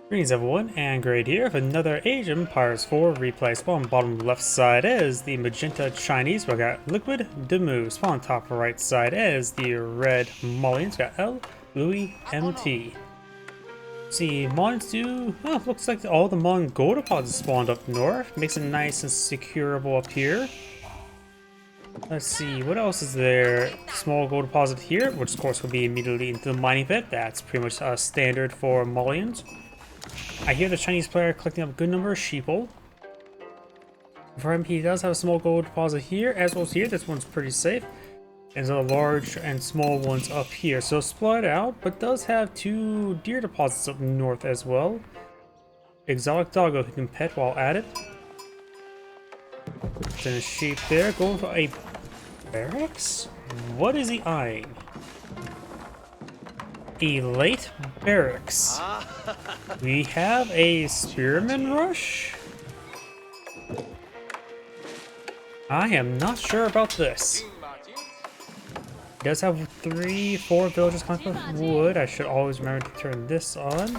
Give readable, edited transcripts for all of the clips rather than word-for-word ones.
Greetings everyone, and Grade here with another Age of Empires 4 replay. Spawn bottom left side is the magenta Chinese, we got liquid DeMu. Spawn top right side is the red Malians, got El.loueMT. See, Malians do, well, looks like all the Malian gold deposits spawned up north. Makes it nice and securable up here. Let's see, what else is there? Small gold deposit here, which of course will be immediately into the mining pit. That's pretty much standard for Malians. I hear the Chinese player collecting up a good number of sheeple. For him, he does have a small gold deposit here, as well as here. This one's pretty safe. And there's a large and small ones up here. So split out, but does have two deer deposits up north as well. Exotic doggo who can pet while at it. Then a sheep there, going for a barracks? What is he eyeing? A late barracks. We have a spearman rush? I am not sure about this. He does have 3-4 villagers coming with wood. I should always remember to turn this on.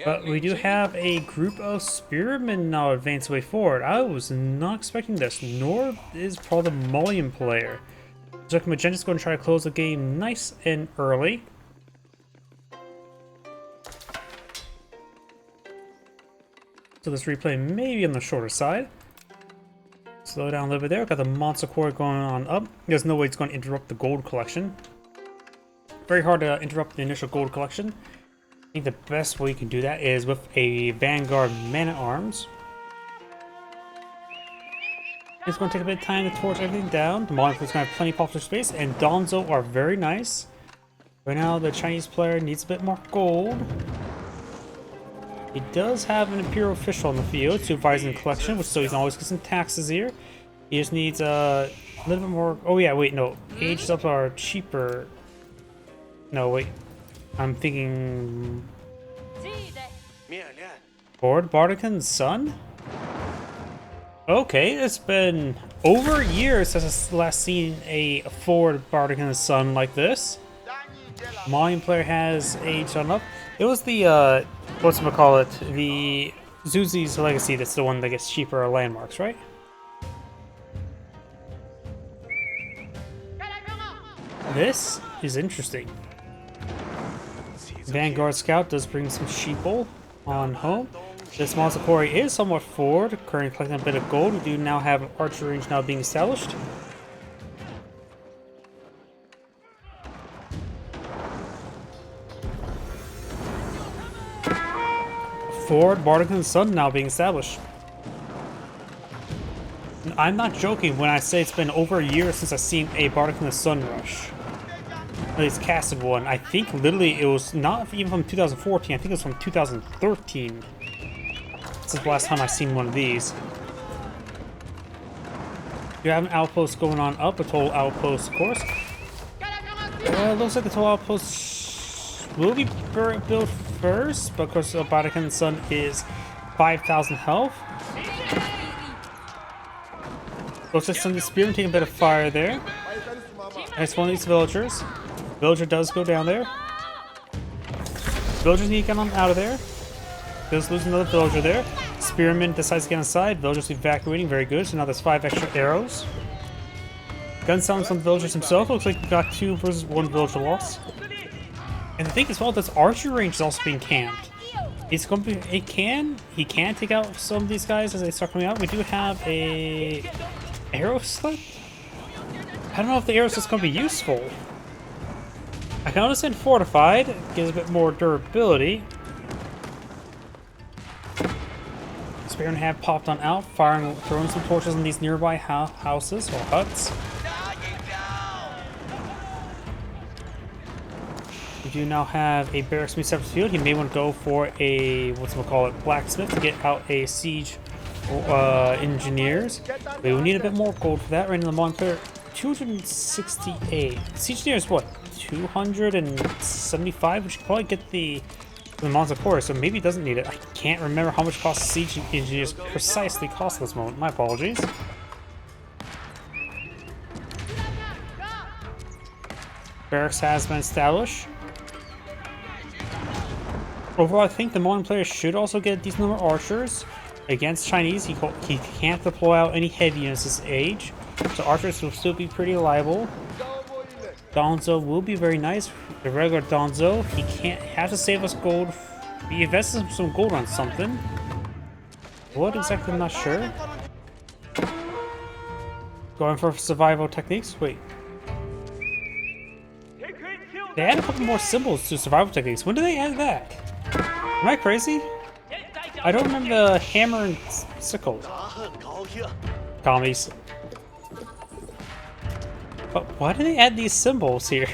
But we do have a group of spearmen now advance way forward. I was not expecting this, nor is probably the Malian player. Looks like Magenta's going to try to close the game nice and early. So this replay may be on the shorter side. Slow down a little bit there. Got the monster core going on up. There's no way it's going to interrupt the gold collection. Very hard to interrupt the initial gold collection. I think the best way you can do that is with a Vanguard man-at-arms. It's going to take a bit of time to torch everything down. The Malian is going to have plenty of popular space, and Donzo are very nice. Right now, the Chinese player needs a bit more gold. He does have an Imperial official on the field, supervising the collection, so he can always get some taxes here. He just needs a little bit more. Oh yeah, wait, no. Aged up are cheaper. No, wait. I'm thinking. Lord Bardican's son? Okay, it's been over a year since I last seen a Ford Bardican's son like this. Malian player has aged on up. It was the whatchamacallit, the Zuzi's Legacy that's the one that gets cheaper landmarks, right? This is interesting. Vanguard Scout does bring some sheeple on home. This monster quarry is somewhat forward, currently collecting a bit of gold. We do now have an archery range now being established. Forward Bardican's son now being established. I'm not joking when I say it's been over a year since I've seen a Bardican's son rush. At least casted one. I think literally it was not even from 2014, I think it was from 2013. This is the last time I've seen one of these. You have an outpost going on up, a total outpost of course. Looks like the total outpost will be built first, but of course Bardican's son is 5,000 health. Looks like some of the spearmen taking a bit of fire there. Nice one of these villagers. Villager does go down there. Villagers need to get on out of there. Does lose another villager there. Spearman decides to get inside. Villagers evacuating, very good. So now there's 5 extra arrows. Gun selling some villagers himself. Looks like we got 2 versus 1 villager loss. And I think as well, this archery range is also being camped. It's going to be, he can take out some of these guys as they start coming out. We do have a arrow slip. I don't know if the arrow slip's going to be useful. I can understand fortified, gives a bit more durability. Spearmen have popped on out, firing, throwing some torches on these nearby houses or huts. We do now have a barracks in separate field. He may want to go for a blacksmith to get out a siege engineers. We will need a bit more gold for that. Right in the Malian player, 268. Siege engineer is what? 275, which could probably get the monster core, so maybe it doesn't need it. I can't remember how much cost siege engineers precisely cost at this moment. My apologies. Barracks has been established. Overall, I think the Malian player should also get a decent number of archers. Against Chinese, he can't deploy out any heavy units this age, so archers will still be pretty reliable. Donzo will be very nice. The regular Donzo, he can't have to save us gold. He invested some gold on something. What exactly? I'm not sure. Going for survival techniques. Wait. They added a couple more symbols to survival techniques. When did they add that? Am I crazy? I don't remember the hammer and sickle. Commies. But why do they add these symbols here?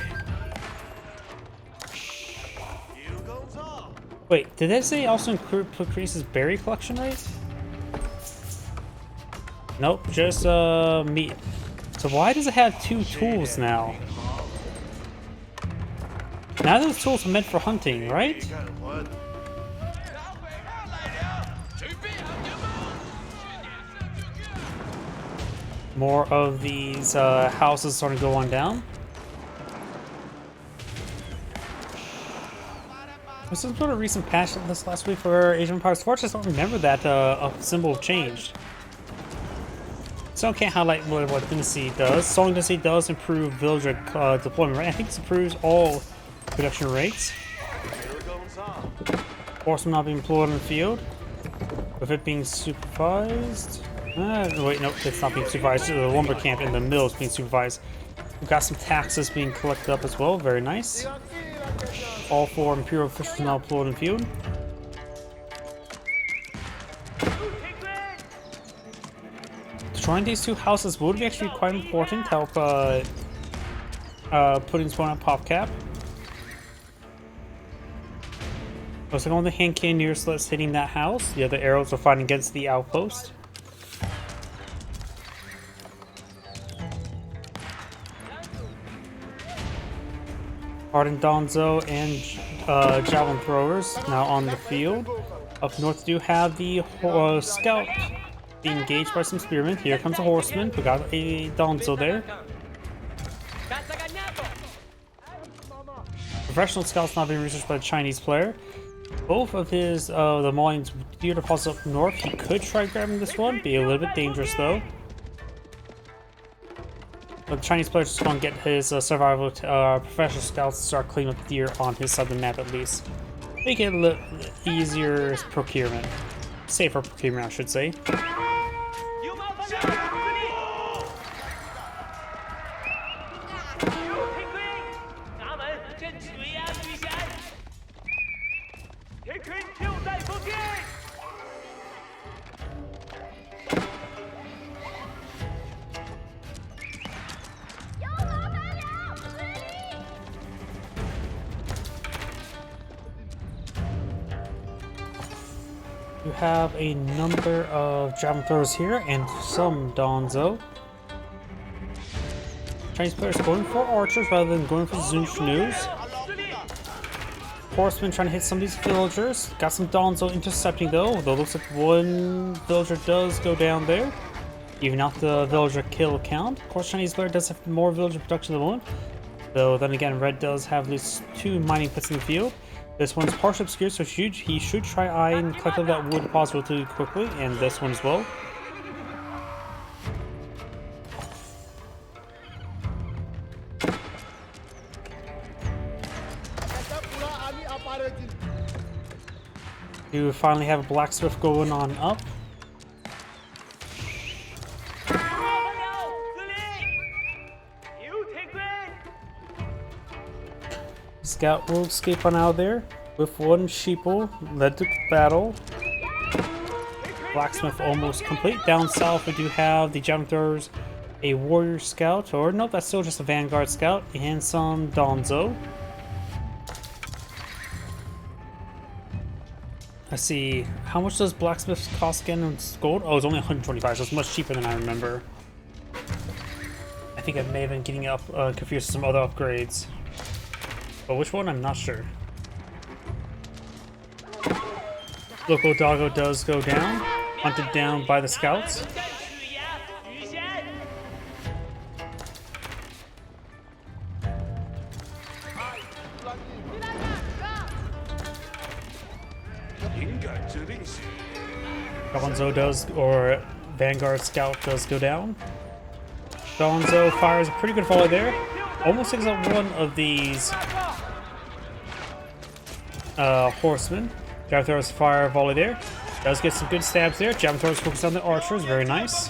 Wait, did they say also increases berry collection rate? Nope, just meat. So why does it have 2 tools now? Now those tools are meant for hunting, right? More of these houses starting to go on down. This is what a recent patch this last week for Age of Empires 4. I just don't remember that a symbol changed. So I can't highlight what Dynasty does. Song Dynasty does improve villager deployment rate. I think this improves all production rates. Horsemen not being employed in the field. With it being supervised. Wait, no, it's not being supervised. The lumber camp in the mill is being supervised. We've got some taxes being collected up as well. Very nice. All 4 Imperial officials now employed in the field. Destroying these 2 houses would be actually quite important to help putting this one on pop cap. Looks like only the hand cannon nearest that's hitting that house. The other arrows are fighting against the outpost. Hardened Donzo and javelin throwers now on the field. Up north, we do have the scout being engaged by some spearmen. Here comes a horseman. We got a Donzo there. Professional scouts not being researched by the Chinese player. Both of his the Malians do deposit up north. He could try grabbing this one, be a little bit dangerous though. But the Chinese player just going to get his survival professional scouts to start cleaning up the deer on his side of the map at least. Make it a little easier procurement. Safer procurement, I should say. You have a number of javelin throwers here and some Donzo. Chinese players going for archers rather than going for Zunchunus. Horsemen trying to hit some of these villagers. Got some Donzo intercepting though it looks like one villager does go down there. Even out the villager kill count. Of course, Chinese player does have more villager production at the moment. Though then again, Red does have at least 2 mining pits in the field. This one's partially obscure, so he should try eyeing collect up that wood deposit relatively quickly, and this one as well. You finally have a blacksmith going on up. Scout will escape on out of there with 1 sheeple led to battle. Blacksmith almost complete. Down south we do have the javelin throwers, a warrior scout, or nope, that's still just a vanguard scout, and some Donzo. Let's see, how much does blacksmith cost again in gold? Oh, it's only 125, so it's much cheaper than I remember. I think I may have been getting up confused with some other upgrades. But which one, I'm not sure. Local doggo does go down, hunted down by the scouts. Gonzo does, or Vanguard Scout does go down. Gonzo fires a pretty good volley there. Almost takes out one of these horsemen. Jab throws fire volley there. Does get some good stabs there. Jab throws focus on the archers. Very nice.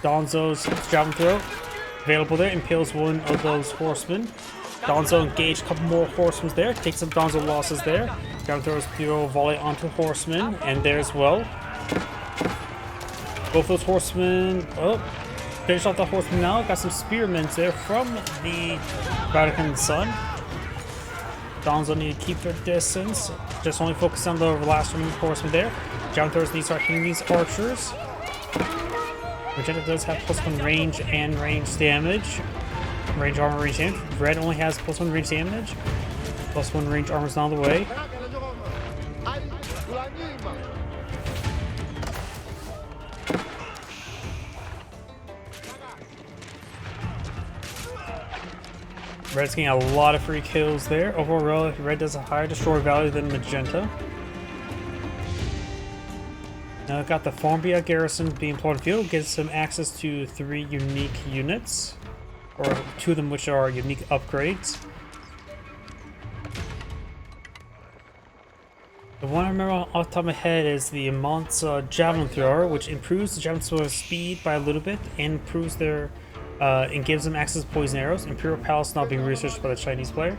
Gonzo's jab throw available there. Impales one of those horsemen. Gonzo engaged a couple more horsemen there. Takes some Gonzo losses there. Jab throws throw volley onto horsemen. And there as well. Both those horsemen. Oh, finish off the horsemen now. Got some spearmen there from the Vatican Sun. Gonzo need to keep their distance. Just only focus on the last remaining horseman there. Jab throws need to start hitting these archers. Magenta does have +1 range and range damage. Range armor, range damage. Red only has +1 range damage. +1 range armor's on the way. Red's getting a lot of free kills there. Overall, Red does a higher destroy value than Magenta. Now I've got the Fombia Garrison being put on field, gets some access to 3 unique units, or 2 of them which are unique upgrades. The one I remember off the top of my head is the Mansa Javelin Thrower, which improves the Javelin Thrower's speed by a little bit and improves their and gives them access to poison arrows. Imperial Palace not being researched by the Chinese player.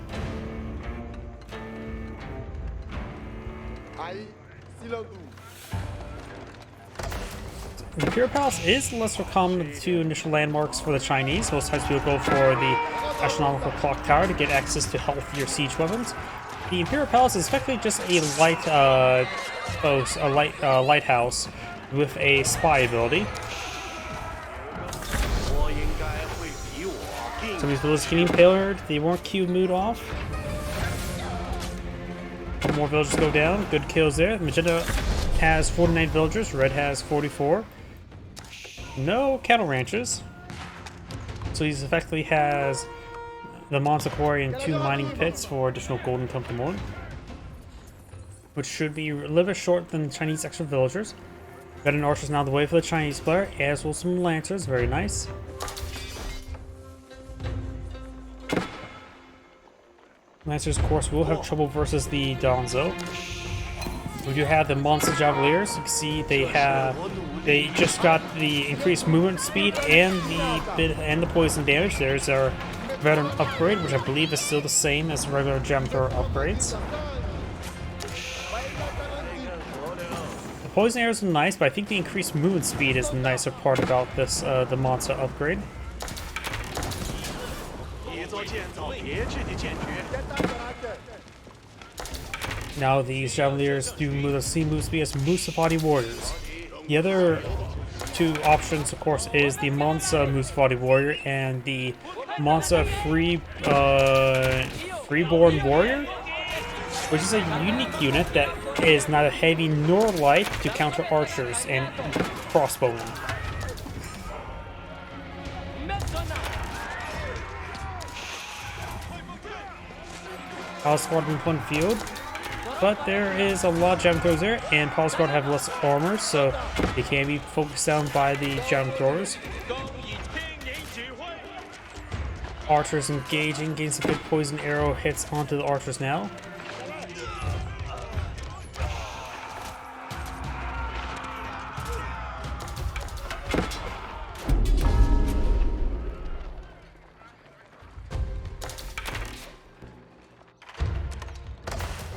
Imperial Palace is lesser common of the 2 initial landmarks for the Chinese. Most times people go for the astronomical clock tower to get access to healthier siege weapons. The Imperial Palace is effectively just a lighthouse with a spy ability. Some of these villagers getting impaled. They weren't Q mood off. More villagers go down. Good kills there. Magenta has 49 villagers. Red has 44. No cattle ranches. So he effectively has the Monster Quarry and 2 mining pits for additional golden Tumptamon, which should be a little bit short than the Chinese extra villagers. Got an archers now the way for the Chinese player, as well as some lancers. Very nice. Lancers, of course, will have trouble versus the Donzo. We do have the Monster Javeliers. You can see they just got the increased movement speed and the poison damage. There's our veteran upgrade, which I believe is still the same as regular gem thrower upgrades. The poison arrows are nice, but I think the increased movement speed is the nicer part about this the Monster upgrade. Now these Javeliers do move the same move speed as Musafati Warriors. The other 2 options, of course, is the Mansa Musafati Warrior and the Mansa Freeborn Warrior, which is a unique unit that is neither heavy nor light to counter archers and crossbowmen. Palace Guard in one field, but there is a lot of gem throwers there, and Palace Guard have less armor, so they can be focused down by the gem throwers. Archers engaging, getting some good poison arrow hits onto the archers now.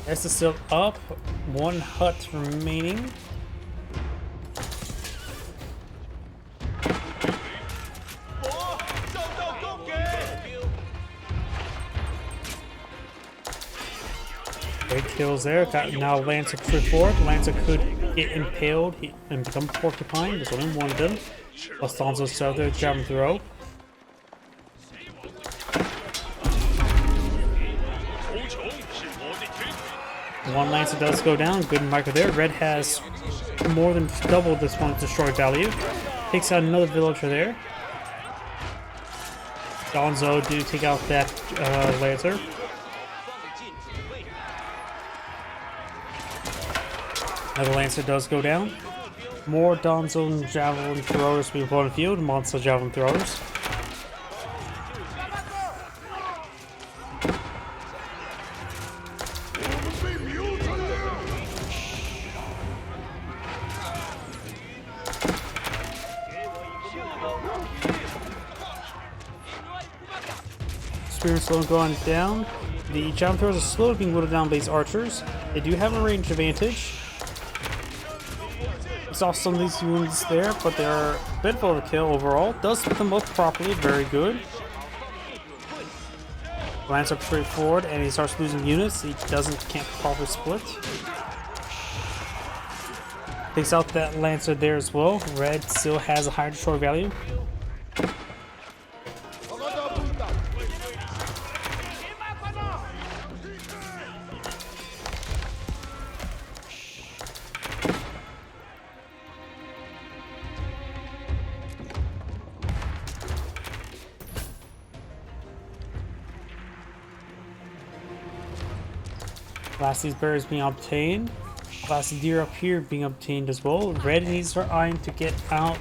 S is still up, 1 hut remaining. Great kills there. Got now Lancer pushed forward. Lancer could get impaled and become porcupine. There's only one of them. Alfonso still there, jump throw. One Lancer does go down. Good micro there. Red has more than double this one's destroy value. Takes out another villager there. Donzo do take out that Lancer. Another Lancer does go down. More Donzo Javelin throwers being put on the field. Monster Javelin throwers. Spearmen slowly going down. The javelin throwers are slowly being whittled down by these archers. They do have a range advantage. We saw some of these wounds there, but they're a bit of overkill overall. Does split them both properly, very good. Lands up straight forward, and he starts losing units. He can't properly split. Takes out that Lancer there as well. Red still has a higher destroy value. Last these berries being obtained. Last deer up here being obtained as well. Red needs her iron to get out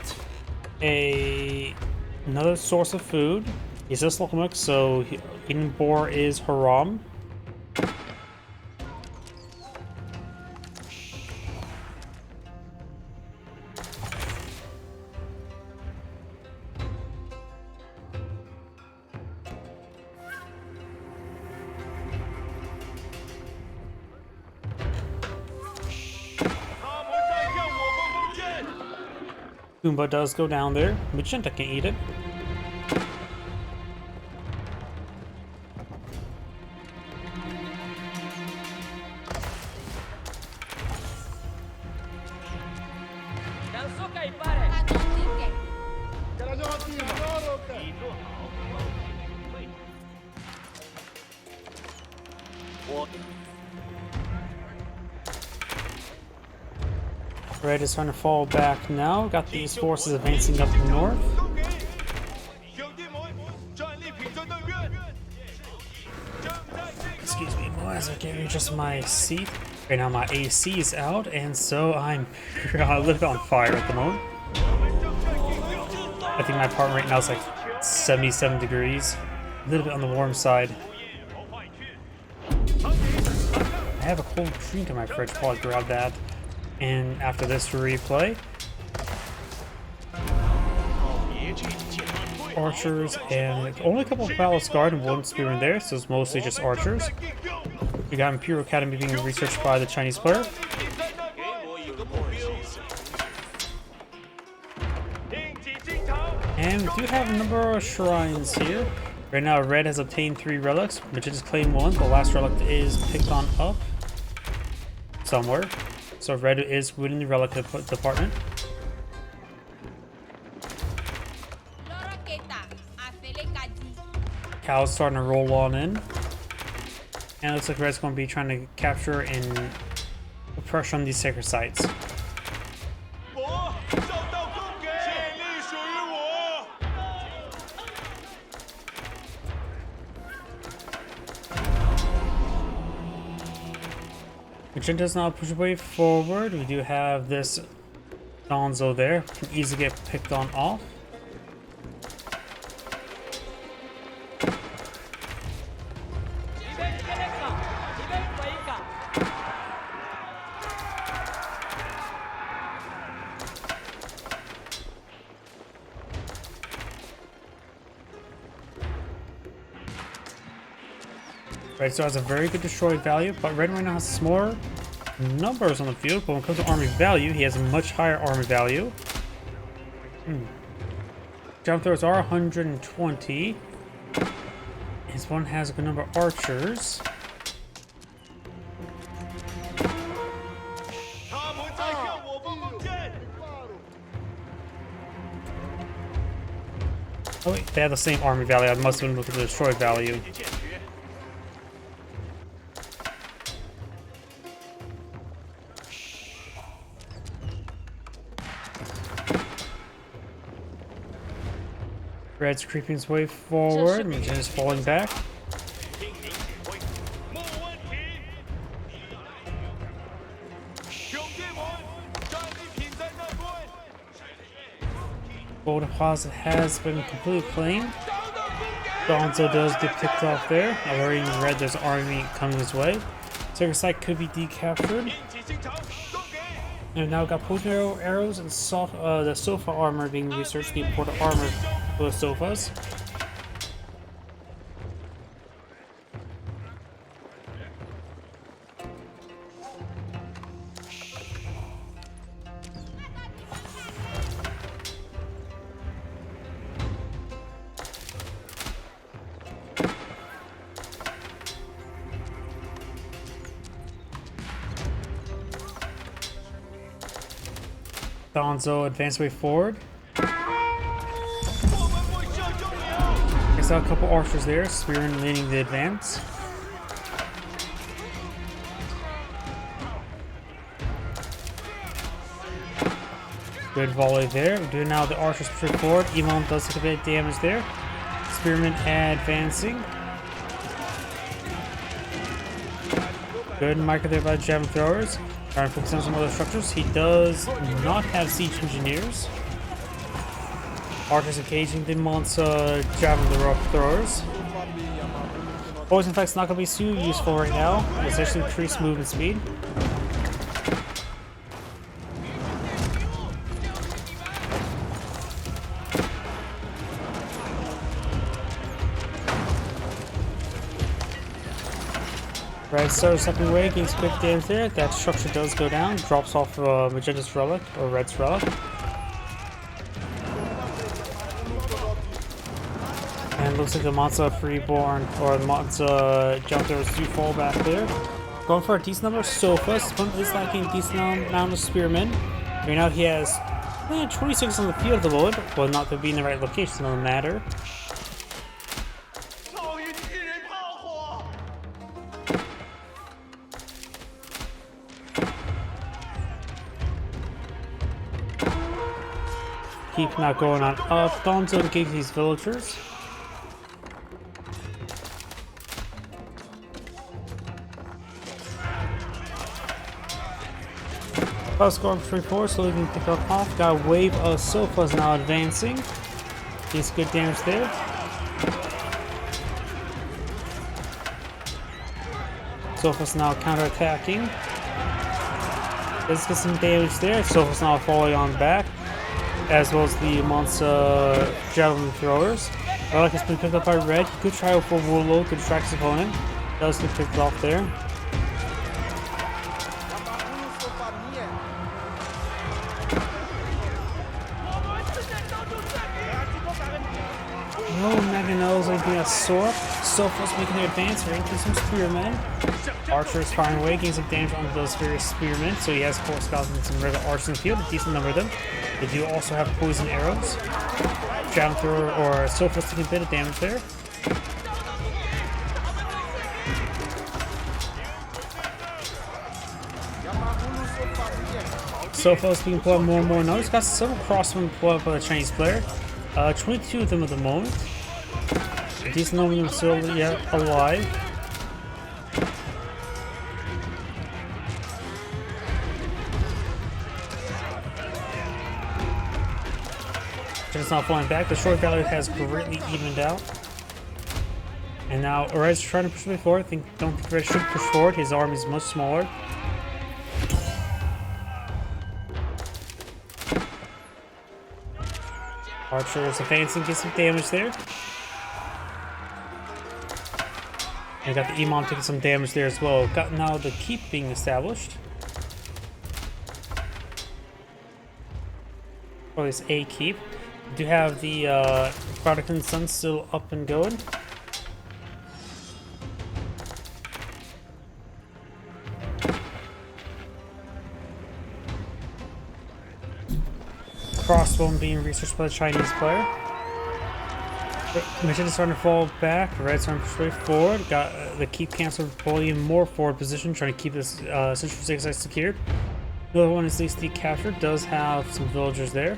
another source of food. He's a Slocumuk, so eating boar is haram. Goomba does go down there. Magenta can eat it. Red is trying to fall back now. Got these forces advancing up the north. Excuse me, boys, I can't readjust my seat. Right now my AC is out, and so I'm a little bit on fire at the moment. I think my apartment right now is like 77 degrees. A little bit on the warm side. I have a cold drink in my fridge, probably grab that. And after this replay, archers and only a couple of Palace Guard and one Spearman there, so it's mostly just archers. We got Imperial Academy being researched by the Chinese player. And we do have a number of shrines here. Right now, Red has obtained 3 relics. Magenta's claimed 1. The last relic is picked on up somewhere. So Red is winning the relic department. Cow's starting to roll on in. And it looks like Red's going to be trying to capture and put pressure on these sacred sites. Magenta's now push way forward. We do have this Donzo there. Can easily get picked on off. Red still has a very good destroyed value, but Red right now has smaller numbers on the field, but when it comes to army value, he has a much higher army value. Jump throws are 120. His one has a good number of archers. Oh wait, they have the same army value. I must have been looking at the destroyed value. Red's creeping his way forward. Magenta's falling back. Gold deposit has been completely claimed. Gonzo does get picked off there. Already in red, there's an army coming his way. Second site could be decaptured. And now got poison arrows and the sofa armor being researched. The important armor for the sofas. Gonzo advance way forward. I saw a couple archers there, Spearman leading the advance. Good volley there. We're doing now the archers push forward. Emon does take a bit of damage there. Spearman advancing. Good marker there by the javelin throwers. Trying to focus on some other structures. He does not have siege engineers. Archers engaging the Monza javelin throwers. Poison effect's not going to be too useful right now. It's actually increased movement speed. Red starts stepping away, gains quick damage there. That structure does go down, drops off Magenta's relic, or Red's relic. And looks like the Monza Freeborn, or the Monza Jumpers do fall back there. Going for a decent number of sofas. This one is lacking a decent amount of spearmen. Right now he has 26 on the field at the moment, but not to be in the right location, doesn't matter. Keep not going on up. Gonzo engage these villagers. Score 3-4, so we can pick up off. Got a wave of sofas now advancing. Gets good damage there. Sofas now counter-attacking. Let's get some damage there. Sofas now falling on back, as well as the Monza javelin throwers. Relic has been picked up by Red. He could try out for Warlord to distract his opponent. Does get picked off there. No Maganel's making a sword. Sofa's making their advance right into some spearmen. Archer is firing away, getting some damage on those various spearmen. So he has 4 scouts and some regular archers in the field, a decent number of them. They do also have poison arrows. Javelin thrower or Sofa's taking a bit of damage there. Sofa's being pulled more and more now. He's got several crossbow pulled up by the Chinese player. 22 of them at the moment. A decent number of them still yet alive. Just not falling back. The short value has greatly evened out. And now Red's trying to push me forward. Don't think Red should push forward. His army is much smaller. Archer is advancing, gets some damage there. And got the Imam taking some damage there as well. Got now the keep being established. Or this A keep. We do have the Prodigal Sun still up and going. Crossbow being researched by the Chinese player. Mission is starting to fall back. Red's starting to push forward. Got the keep cancelled, pulling in more forward position, trying to keep this Central 6 site secured. The other one is at least decaptured. Does have some villagers there.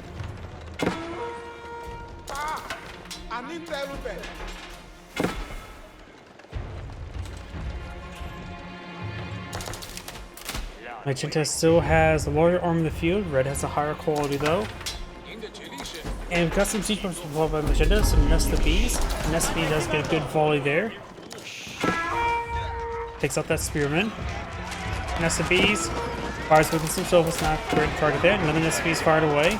Magenta still has a larger arm in the field. Red has a higher quality though. And we've got some siege points involved by Magenta, some Nest of Bees. Nest of Bee does get a good volley there. Takes out that Spearman. Nest of Bees fires within some Sofas, not great target there. Another Nest of Bees fired away.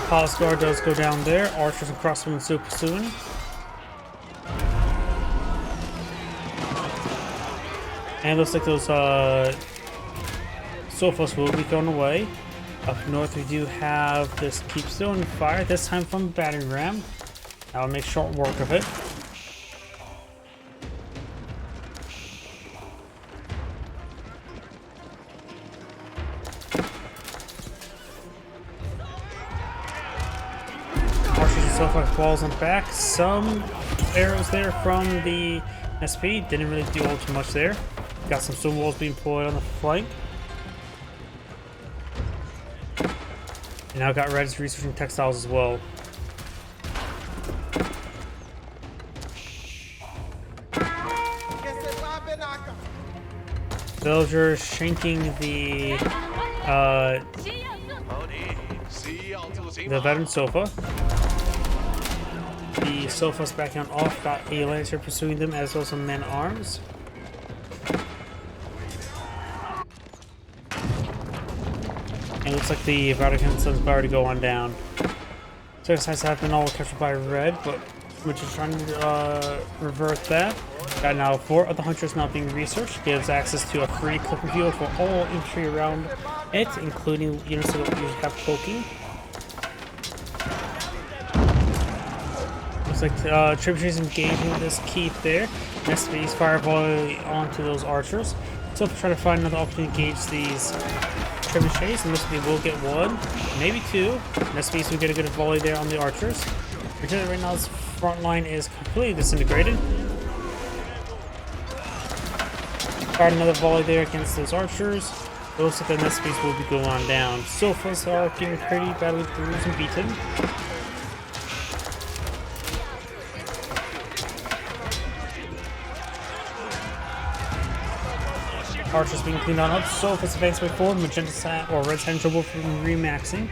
Palace Guard does go down there. Archers and crossbow super soon. And looks like those Sofas will be thrown away. Up north we do have this keep still on fire, this time from the battering ram. I'll make short work of it. Like balls on the back. Some arrows there from the SP. Didn't really do all too much there. Got some stone walls being deployed on the flank. And now got Red's researching textiles as well. Villagers shanking the veteran Sofa. The Sofas back on off, got a Lancer pursuing them as well as some men-arms. And it looks like the Vatican's about to go on down. So excited have been all captured by Red, but we're just trying to revert that. Got now 4 of the Hunters now being researched, gives access to a free cloaking field for all infantry around it, including units that usually have cloaking. Looks like Trebuchets engaging this keep there. Next to these fire volley onto those archers. So try to find another opportunity to engage these Trebuchets, and this will get 1, maybe 2. Next piece we get a good volley there on the archers. Right now's front line is completely disintegrated. Fired another volley there against those archers. It looks like the next piece will be going on down. Sofas are getting pretty badly bruised and beaten. Archers being cleaned on up. Sofas advanced way forward. Magenta or Red's having trouble from remaxing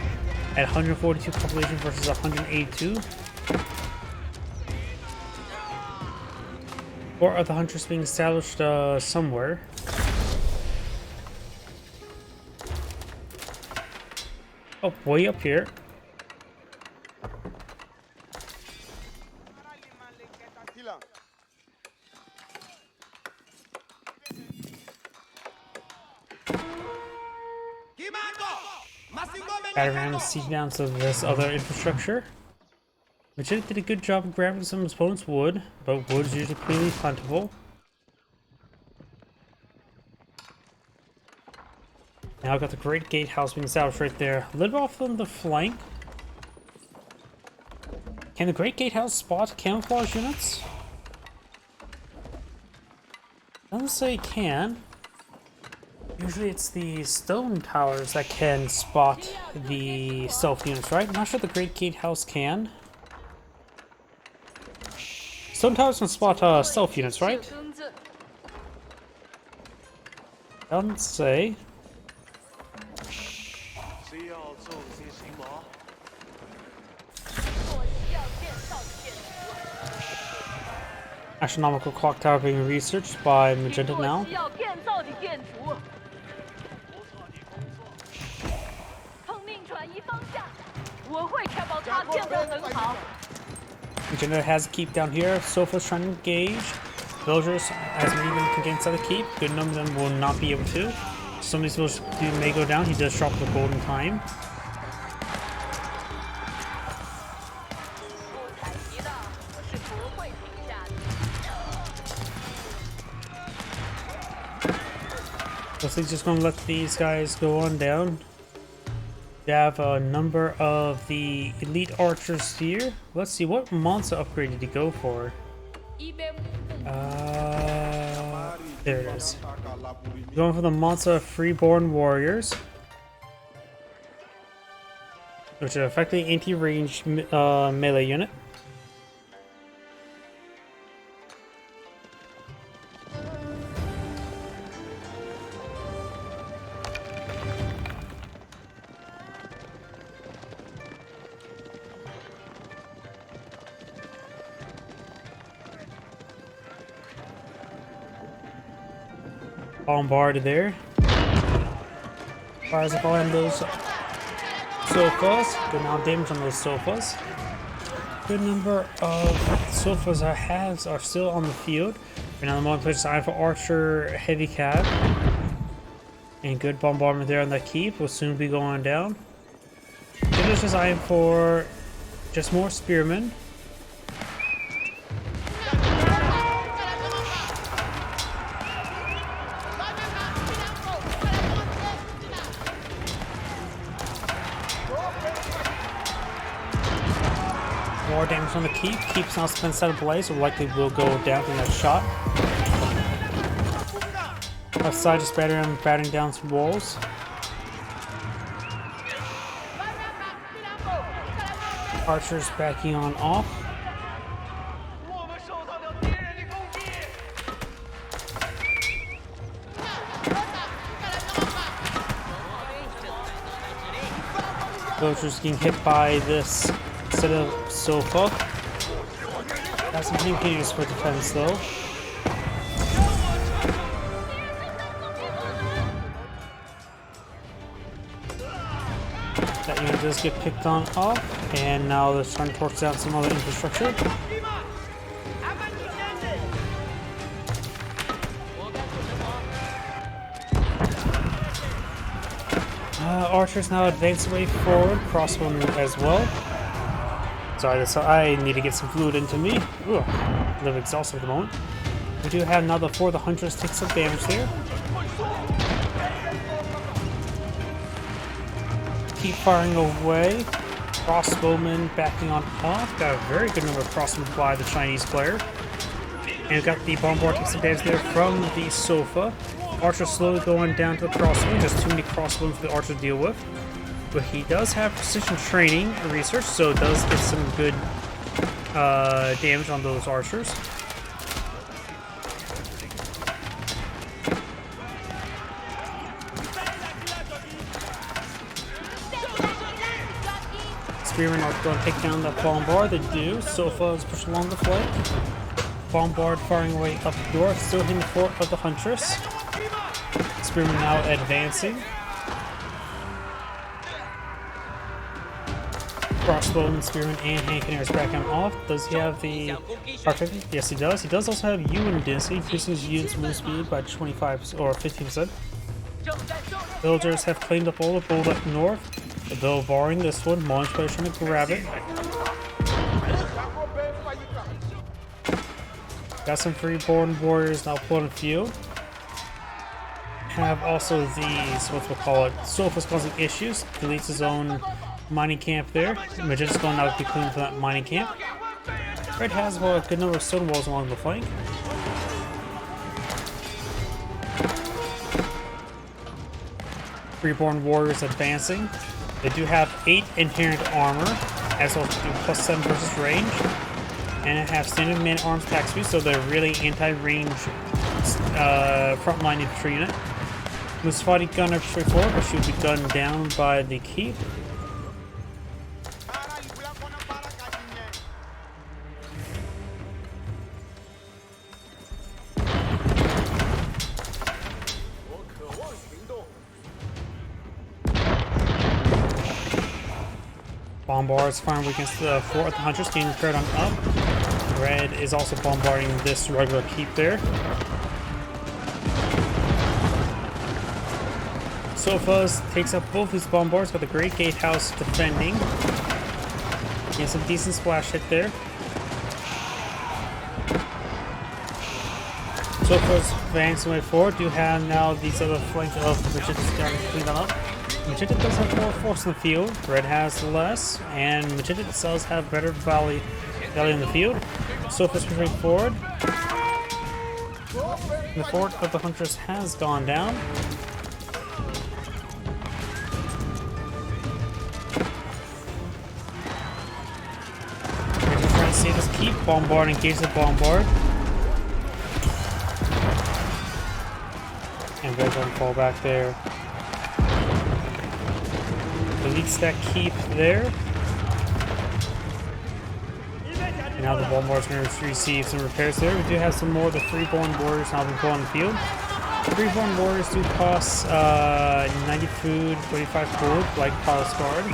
at 142 population versus 182. 4 of the Hunters being established somewhere. Oh, way up here. Around siege down to this other infrastructure. Magenta did a good job of grabbing some opponent's wood, but wood is usually pretty plentiful. Now I've got the Great Gatehouse being established right there. A little off on the flank. Can the Great Gatehouse spot camouflage units? Doesn't say it can. Usually it's the stone towers that can spot the stealth units, right? I'm not sure the Great Gatehouse can. Stone towers can spot stealth units, right? Doesn't say. Astronomical clock tower being researched by Magenta now. Magenta has a keep down here. Sofa's trying to engage. Villagers, as many of them can get inside the keep. Good number of them will not be able to. Some of these villagers may go down. He does drop the golden time. Looks like he's just going to let these guys go on down. We have a number of the elite archers here. Let's see, what monster upgrade did he go for? There it is. Going for the monster freeborn warriors. which is effectively anti-range melee unit. Bombarded there. Fires up on those sofas. Good amount of damage on those sofas. Good number of sofas are still on the field. Right now the moment push sign for Archer Heavy Cab. And good bombardment there on that keep. Will soon be going down. It is designed for just more spearmen. More damage on the keep. Keep's now been set ablaze, so likely will go down from that shot. Left side just battering down some walls. Archers backing on off. Villagers getting hit by this set of sofa. Got some hinges for defense though. That unit does get picked on up, and now they're trying to torch down some other infrastructure. Archers now advance away forward, crossbowmen as well. Sorry, I need to get some fluid into me. Ugh, a little exhausted at the moment. We do have now the 4 the Huntress take some damage there. Keep firing away. Crossbowmen backing on off. Got a very good number of crossbowmen by the Chinese player. And we've got the bombard take some damage there from the sofa. Archer slowly going down to the crossbow. Just too many crossbows for the Archer to deal with. But he does have precision training research, so does get some good damage on those archers. Spearmen are going to take down that bombard. They do. Sofa is pushed along the flank. Bombard firing away up the door, still hitting the fort of the Huntress. Spearmen now advancing. Crossbowman, Spearman, and hand cannons back on off. Does he have the artillery? Yes, he does. He does also have Yuan density, increasing his unit's move speed by 25 or 15%. Villagers have claimed up all the gold up north, though barring this one, Malians players trying to grab it. Got some freeborn warriors now pulling a field. Have also these, what we'll call it, Sofa's causing issues. Deletes his own mining camp there. Magenta's going out to be clean for that mining camp. Red has a good number of stone walls along the flank. Freeborn warriors advancing. They do have 8 inherent armor, as well as +7 versus range. And it have standard man-at-arms attack speed, so they're really anti-range frontline infantry unit. Musfati gunner straightforward, but she'll be gunned down by the keep. Bombards firing against the fort of the Huntress, getting prepared on up. Red is also bombarding this regular keep there. Sofas takes up both these bombards, but the Great Gatehouse defending. Getting some decent splash hit there. Sofas advancing way forward. Do have now these other flank of Magenta starting to clean that up. Magenta does have more force in the field. Red has less, and Magenta does have better valley in the field. Sofas pushing forward. The fort of the Huntress has gone down. bombard, engage the bombard. And they're going to fall back there. Deletes that keep there. And now the bombard's going to receive some repairs there. We do have some more of the freeborn warriors now being on the field. Freeborn warriors do cost 90 food, 25 gold, like Palace Guard.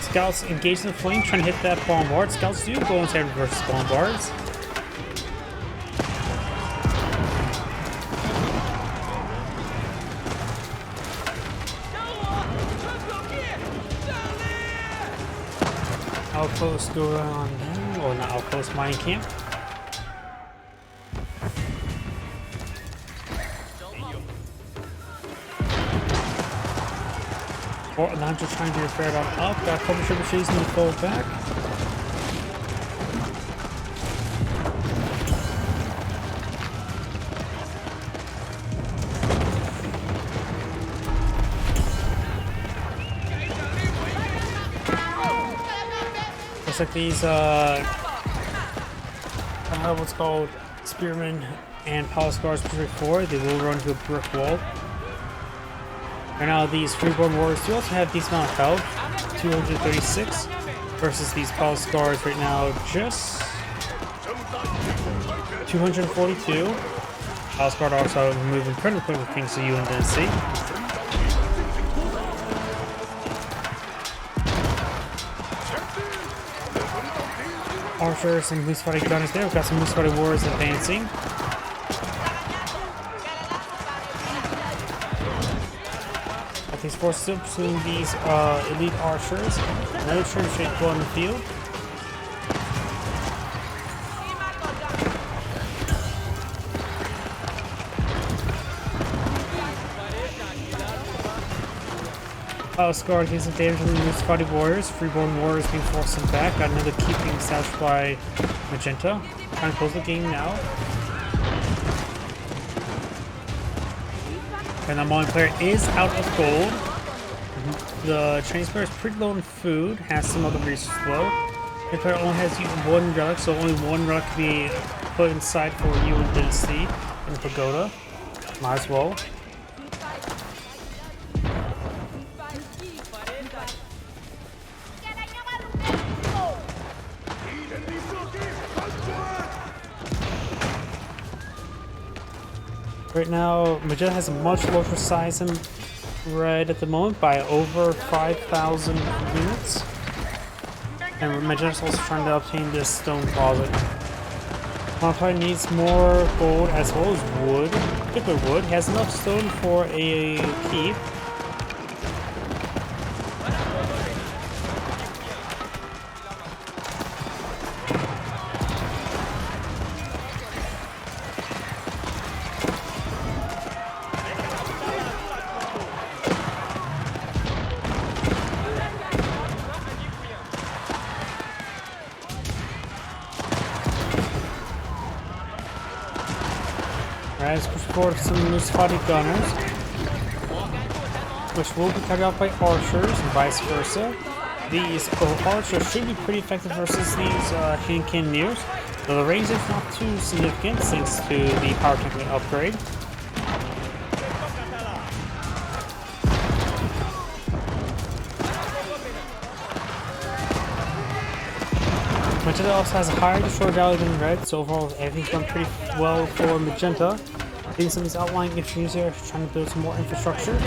Scouts engage in the flame, trying to hit that bombard. Scouts do go inside versus bombards. Outpost go around, or not outpost, mining camp. Fort Launcher trying to repair it on up. Got a couple trebuchets in the fall back. Looks like these what's called spearmen and palace guards before they will run to a brick wall. Right now, these freeborn warriors do also have decent amount of health, 236, versus these palace guards right now just 242. Palace guard also move incredibly quick with things to you and Dynasty. Archers and moose fighting gunners there. We've got some moose fighting warriors advancing. These forces still pursuing these elite archers. Another trebuchet go on the field. Palace Guard gives some damage to the moose fighting warriors. Freeborn warriors being forced back. Got another keep being established by Magenta. Trying to close the game now. And the Malian player is out of gold. The Chinese player is pretty low in food, has some other resources low. The player only has one relic, so only one relic can be put inside for you and Dynasty in the pagoda. Might as well. Right now, Magenta has a much larger size than Red at the moment by over 5,000 units. And Magenta's also trying to obtain this stone closet. Modifier needs more gold as well as wood, particular wood. He has enough stone for a keep. Let's push forward some moose fighting gunners, which will be carried out by archers and vice versa. These archers should be pretty effective versus these hand cannoneers, though the range is not too significant thanks to the power tank upgrade. Magenta also has a higher destroy value than Red, so overall everything's done pretty well for Magenta. I think some of these outlying engineers here are trying to build some more infrastructure.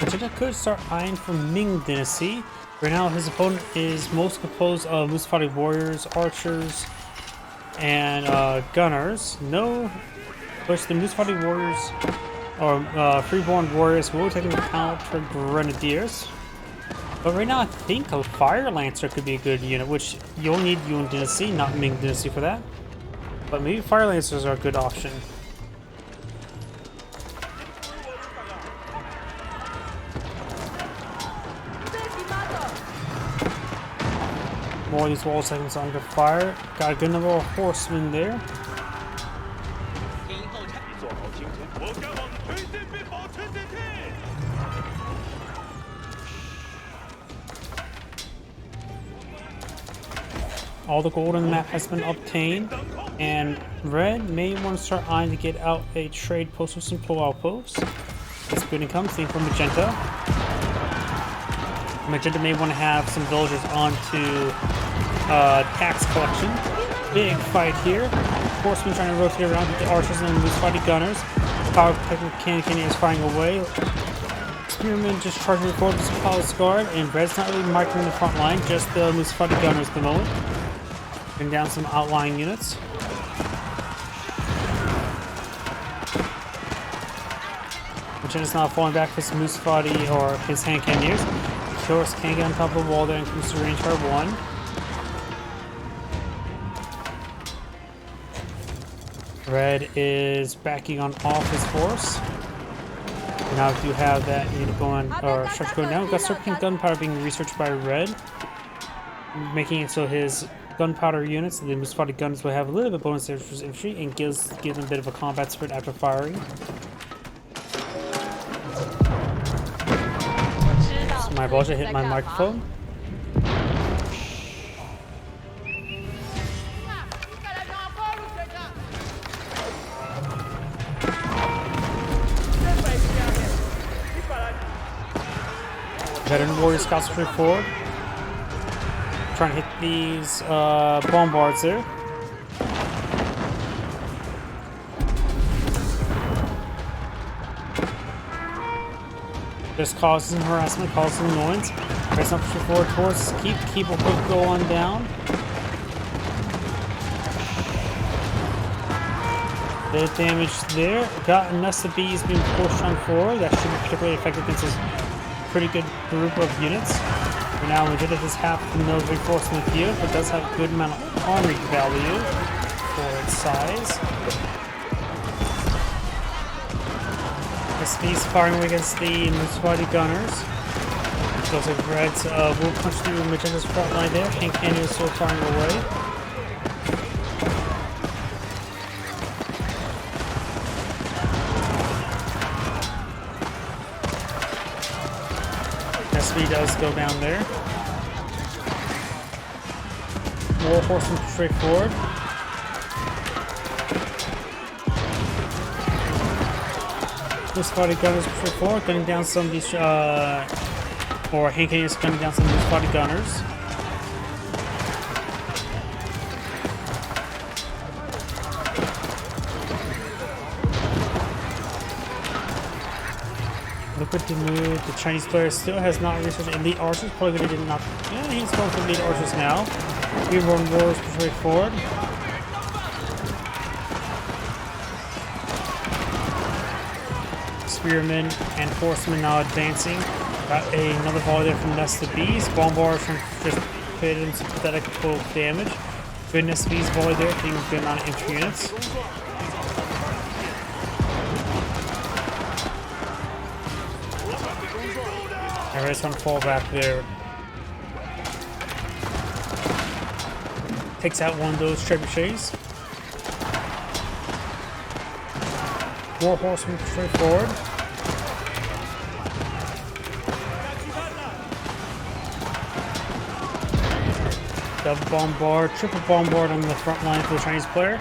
Magenta could start eyeing for Ming Dynasty. Right now, his opponent is mostly composed of moose fighting warriors, archers, and gunners. No, which the moose fighting warriors or freeborn warriors will take into account for grenadiers. But right now, I think a Fire Lancer could be a good unit, which you'll need Yuan Dynasty, not Ming Dynasty for that. But maybe Fire Lancers are a good option. More of these wall segments under fire. Got a good number of horsemen there. All the gold on the map has been obtained, and red may want to start eyeing to get out a trade post with some pull outposts. This good income, same for magenta. Magenta may want to have some villagers onto tax collection. Big fight here. Horsemen trying to rotate around with the archers and loose fighting gunners. Power protecting cannon is firing away. Spearmen just charging forward with some palace guard, and red's not really marking the front line, just the loose fighting gunners at the moment. Bring down some outlying units. Magenda's now falling back for some Musafati or his hand cannoneers. Horse can't get on top of the wall there and comes to range for one. Red is backing on off his force. Now we do have that unit going, or structure going down. We've got Serpent Gunpowder being researched by Red, making it so his gunpowder units, the Musafati guns, will have a little bit bonus to infantry and gives them a bit of a combat spirit after firing. So my bullshit hit my microphone. Veteran warrior scouts push forward. Trying to hit these bombards there. This causes harassment, causes annoyance. Press up push forward towards keep a quick go on down. Bit of damage there. Got a nest of bees being pushed on forward. That should be particularly effective against this pretty good group of units. For now, Magenta does have the military force in the field, but does have a good amount of armory value for its size. SP's firing against the Musafati gunners. Looks like Red's will punch through Magenta's front line there. King Canyon is still firing away. SB does go down there. War horsemen straight forward. Musafati gunners straight forward, gunning down some of these, or Hank is gunning down some of these Musafati gunners. Look at DeMu, the Chinese player still has not researched elite archers. Probably did not. Yeah, he's going for elite archers now. Reborn warriors straight forward. Spearmen and horsemen now advancing. Got another volley there from Nest of Bees. Bombarders just created in some pathetic damage. Good Nest of Bees volley there, hitting a good amount of infantry units. Red's gonna fall back there. Takes out one of those trebuchets. More horsemen straight forward. Double bombard, triple bombard on the front line for the Chinese player.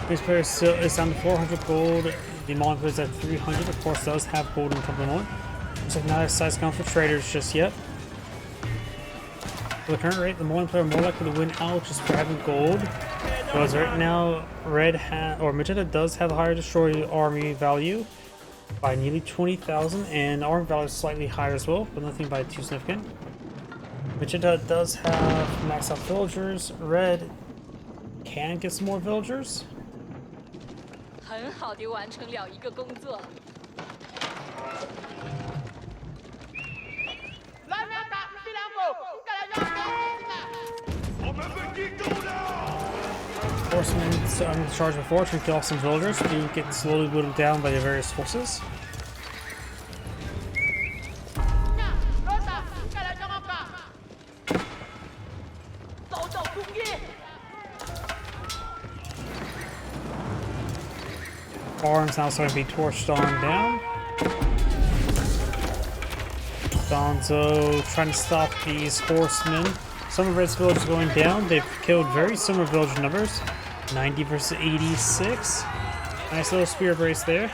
This player still is down to 400 gold. The Malian player is at 300. Of course, does have gold in top of the moment. Looks like not a size count for traders just yet. For the current rate, the Malian player more likely to win out just for having gold. Because right now, Magenta does have a higher destroyer army value by nearly 20,000, and army value is slightly higher as well, but nothing by too significant. Magenta does have maxed out villagers. Red can get some more villagers. 很好地完成了一个工作。来，打起来！ Horsemen on the charge before to kill off some villagers do get slowly whittled down by the various forces. Farms now starting to be torched on down. Donzo trying to stop these horsemen. Some of Red's villagers going down. They've killed very similar village numbers. 90 versus 86. Nice little spear brace there.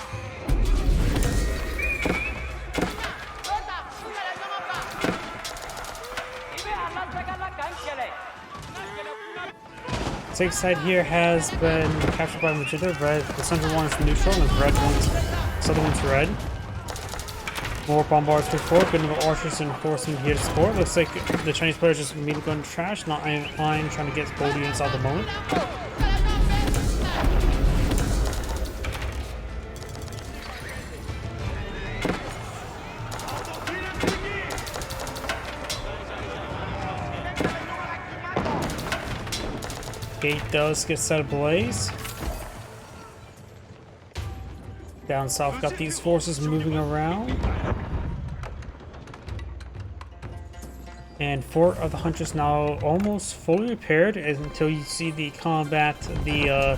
Safe side here has been captured by Magenta. Red, the central one is neutral, and the red one's, southern one's red. More bombards before, good number of archers and horsemen here to support. Looks like the Chinese players just immediately going to trash, not iron trying to get bold units out the moment. Gate does get set ablaze. Down south, got these forces moving around. And Fort of the Huntress now almost fully repaired until you see the combat, there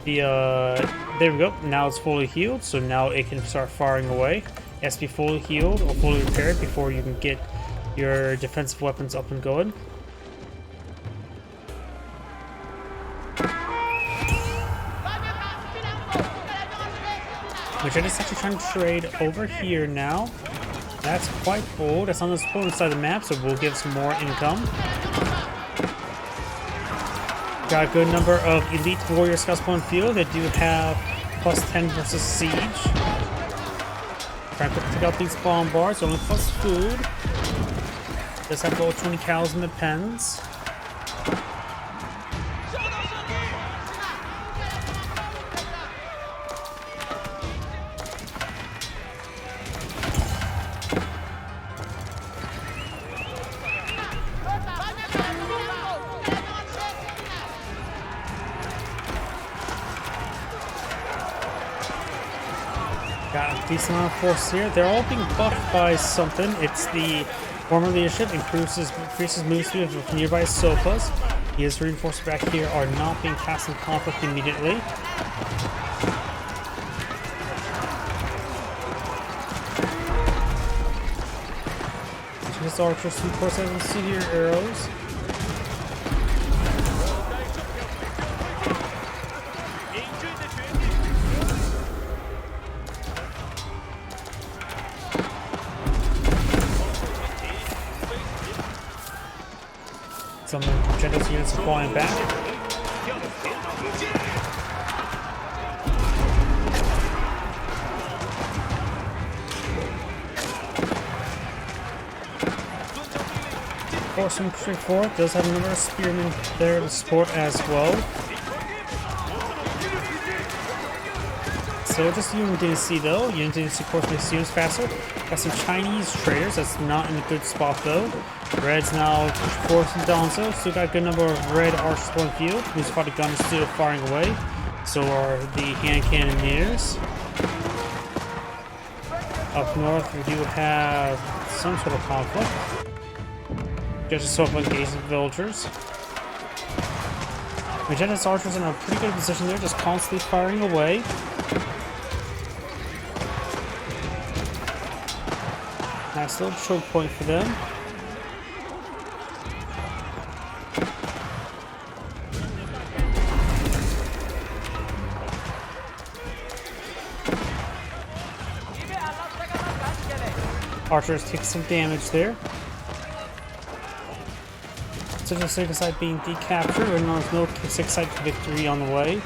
we go, now it's fully healed, so now it can start firing away. It has to be fully healed or fully repaired before you can get your defensive weapons up and going. Which I just actually trying to trade over here now. That's quite bold. That's on the opponent's side of the map, so we'll give some more income. Got a good number of elite warrior scouts on field that do have plus 10 versus siege. Trying to pick up these bombards, only plus food. Does have about 20 cows in the pens. Got a decent amount of force here. They're all being buffed by something. It's the former leadership increases move speed of nearby sofas. His reinforcements back here are not being cast in conflict immediately. His archers, of course, have incendiary arrows. Some Magenda's units are falling back. Horseman pushing forward does have a number of spearmen there to support as well. So just Unit didn't see though. Unit didn't see course makes units faster. Got some Chinese traders, that's not in a good spot though. Red's now forcing Donzo. Still got a good number of red archers on field. Who's fought the gun is still firing away. So are the hand cannoneers. Up north we do have some sort of conflict. Just sort of engaged the villagers. Magenda's archers are in a pretty good position there, just constantly firing away. Nice little choke point for them. Archers take some damage there. So the second side being decaptured, and there's no second side victory on the way.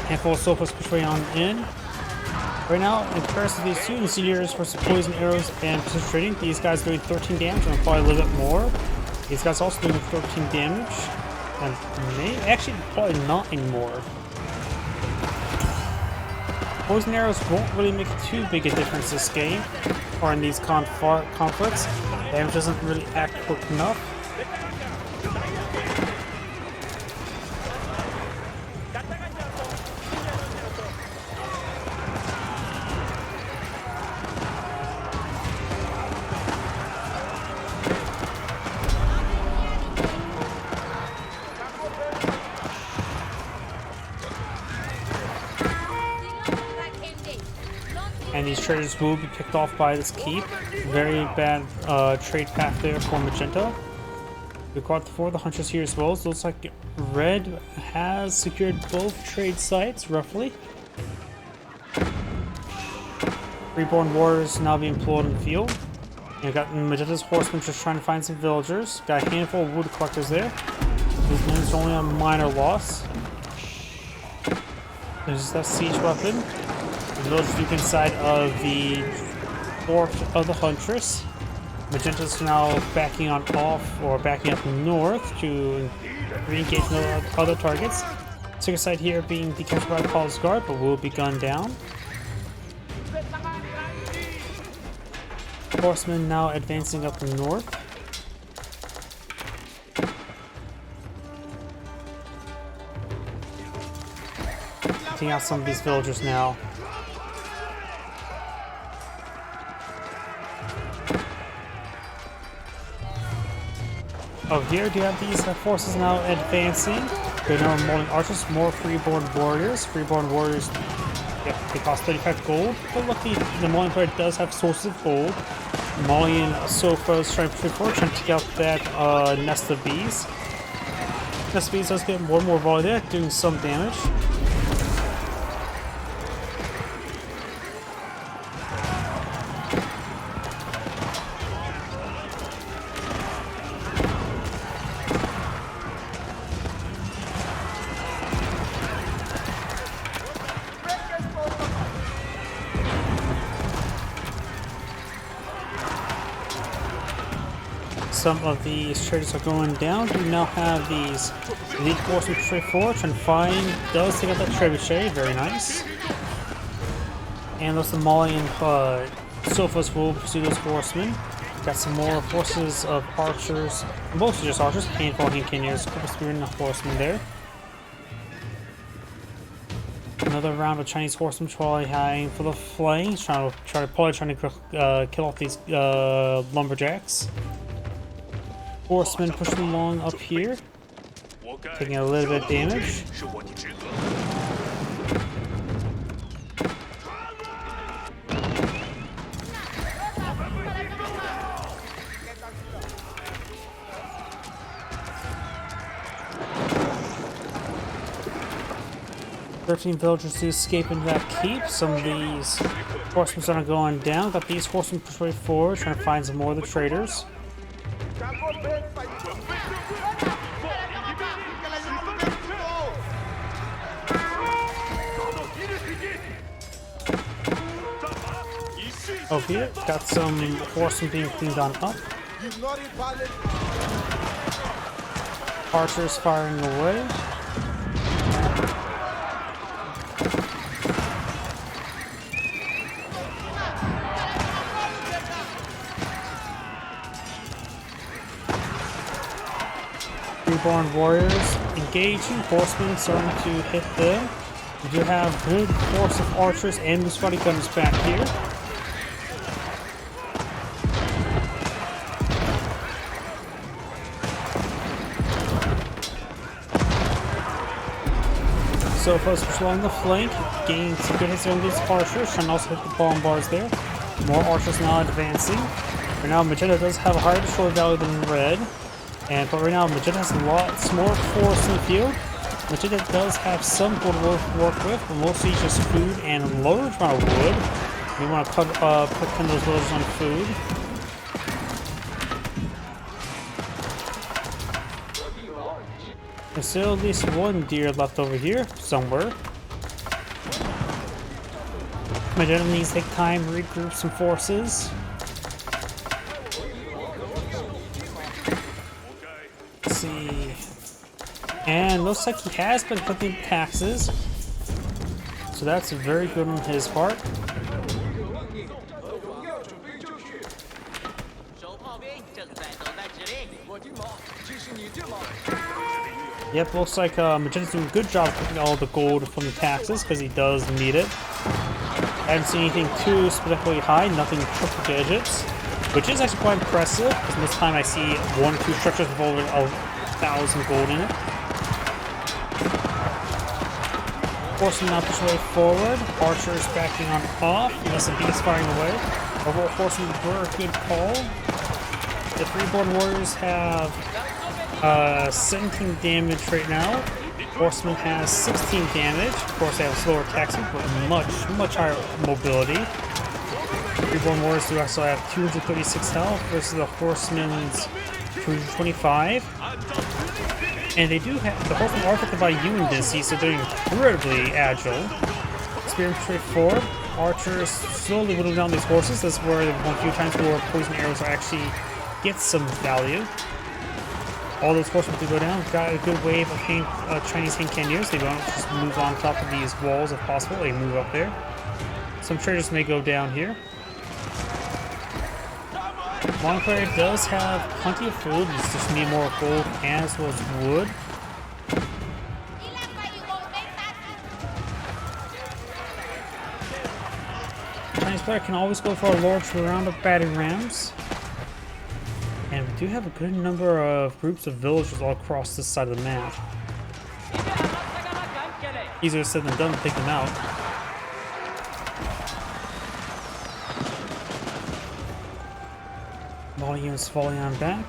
Handful of sofas push way on in. Right now, in comparison to these two incendiaries versus poison arrows and precision trading, these guys are doing 13 damage and probably a little bit more. These guys also doing 13 damage. And may actually probably not anymore. Poison arrows won't really make too big a difference this game, or in these conflicts. Damage doesn't really act quick enough. And these traders will be picked off by this keep. Very bad trade path there for Magenta. We got for the hunters here as well. So it looks like Red has secured both trade sites, roughly. Reborn warriors now being employed in the field. And we got Magenta's horsemen just trying to find some villagers. Got a handful of wood collectors there. These men are only a minor loss. There's that siege weapon. The villagers deep inside of the fort of the Huntress. Magenta's now backing on off or backing up north to re-engage other targets. Second side here being decaptured by Paul's guard, but will be gunned down. Horsemen now advancing up the north. Taking out some of these villagers now. Oh, here do you have these forces now advancing. They're now rolling archers, more freeborn warriors. Freeborn warriors, yep, they cost 35 gold. But luckily, the Malian player does have sources of gold. Malian sofas trying to take out that nest of bees. Nest of bees does get more and more volley there, doing some damage. Some of these traders are going down. We now have these elite horsemen trade forward and find does take out that trebuchet, very nice. And those Malian sofas will pursue those horsemen. Got some more forces of archers, mostly just archers, handful of Hinkiniers, couple spearmen and horsemen there. Another round of Chinese horsemen trying for the flanks, trying to kill off these lumberjacks. Horsemen pushing along up here, taking a little bit of damage. "13 villagers to escape into that keep." Some of these horsemen are going down. Got these horsemen pushed forward, trying to find some more of the traders. Over here, got some horsemen being cleaned on up. Archers firing away. Reborn warriors engaging, horsemen starting to hit them. We do have good force of archers and Muscati gunners back here. So push along the flank, gaining some good hits on these archers, and also hit the bomb bars there. More archers now advancing. Right now Magenta does have a higher destroy value than Red. But right now Magenta has lots more force in the field. Magenta does have some gold to work with, but mostly just food and a large amount of wood. We want to put those villagers on food. There's still at least one deer left over here, somewhere. Magenta needs to take time to regroup some forces. Let's see. And looks like he has been collecting taxes. So that's very good on his part. Yep, looks like Magenta's doing a good job collecting all the gold from the taxes, because he does need it. I haven't seen anything too spectacularly high, nothing triple digits, which is actually quite impressive, because most of the time I see 1 or 2 structures with over 1,000 gold in it. Horsemen now push away forward. Archers backing on off. Bees firing away. Overall, horsemen were a good call. The freeborn warriors have 17 damage right now. Horseman has 16 damage. Of course, they have slower attacks, but much higher mobility. Freeborn warriors do also have 236 health versus the horseman's 225. And they do have the horsemen are affected by human disease, so they're incredibly agile. Spearmen straight forward. Archers slowly whittle down these horses. That's where one few times where poison arrows are actually get some value. All those horsemen do go down. We've got a good wave of Chinese hand cannoneers. They don't just move on top of these walls if possible. They move up there. Some traders may go down here. Long player does have plenty of food. It's just need more gold as well as wood. Chinese player can always go for a large round of battering rams. And we do have a good number of groups of villagers all across this side of the map. Easier said than done to take them out. Malians falling on back.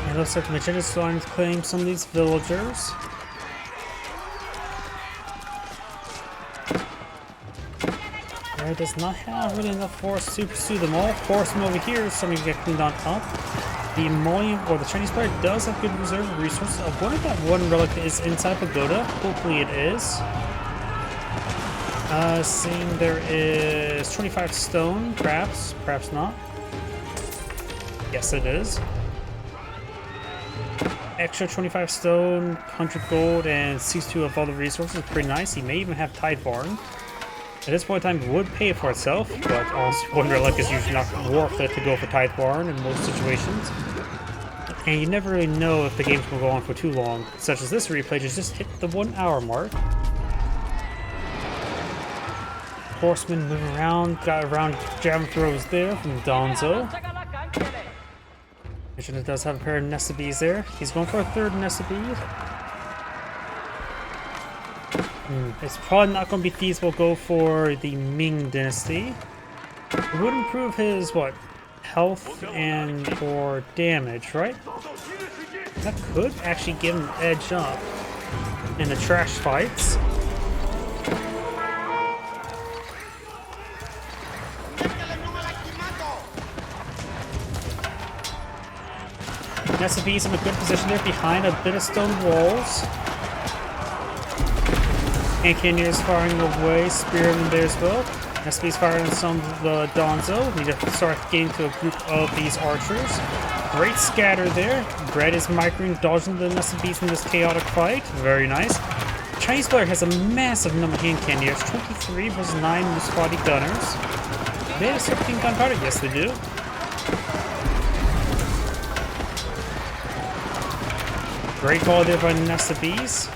It looks like Magetta's starting to claim some of these villagers. It does not have really enough force to pursue them all. Horsemen over here is starting to get cleaned on up. The Malian or the Chinese player does have good reserve resources. I wonder if that one relic is inside Pagoda. Hopefully it is. Seeing there is 25 stone, perhaps not. Yes, it is. Extra 25 stone, 100 gold, and C2 of all the resources. Pretty nice. He may even have Tide Barn. At this point in time, it would pay for itself, but honestly, one relic is usually not worth it to go for Tide Barn in most situations. And you never really know if the games will go on for too long, such as this replay just hit the 1 hour mark. Horsemen moving around, got around jam throws there from Donzo. It does have a pair of nested bees there. He's going for a third nested bee. It's probably not going to be feasible to go for the Ming Dynasty. It would improve his, what, health and or damage, right? That could actually give him an edge up in the trash fights. Nested bees in a good position there behind a bit of stone walls. And cannoneers firing away, spearmen there as well. Nested bees firing some of the Donzo. Need to start getting to a group of these archers. Great scatter there. Red is microing, dodging the nested bees in this chaotic fight. Very nice. Chinese player has a massive number of hand cannoneers. 23 versus 9 Muscati gunners. They have 16 gunpowder. Yes, they do. Great call there by nested bees.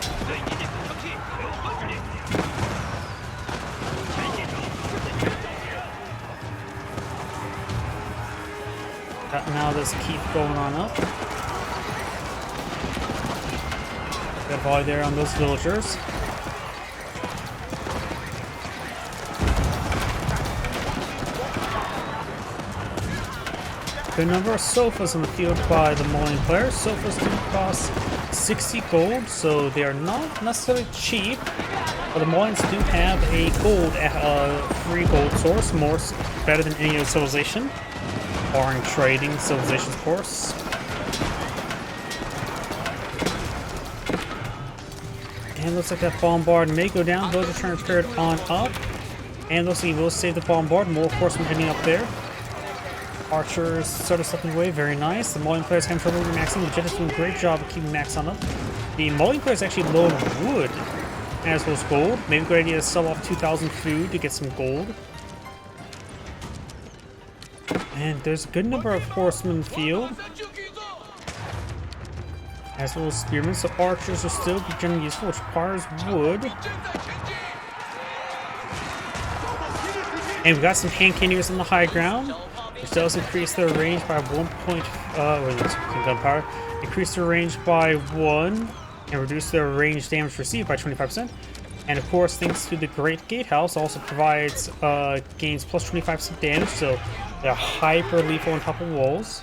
Now let's keep going on up. Got a volley there on those villagers. Good number of sofas on the field by the Malian players. Sofas do cost 60 gold, so they are not necessarily cheap. But the Malians do have a free gold source, better than any other civilization. Barring trading civilizations, of course. And looks like that bombard may go down. Those are trying to clear it on up. And looks like he will save the bombard. More horsemen heading up there. Archers sort of slipping away. Very nice. The Malian players having trouble maxing. The Jetta's doing a great job of keeping max on them. The Malian players actually low on wood as well as gold. Maybe a good idea to sell off 2,000 food to get some gold. And there's a good number of horsemen in the field, as well as spearmen, so archers will still be generally useful, which requires wood. And we've got some hand cannoneers on the high ground, which does increase their range by 1 point. Gunpowder. Increase their range by 1 and reduce their range damage received by 25%. And of course, thanks to the Great Gatehouse, also provides gains plus 25% damage, so they're hyper lethal on top of walls.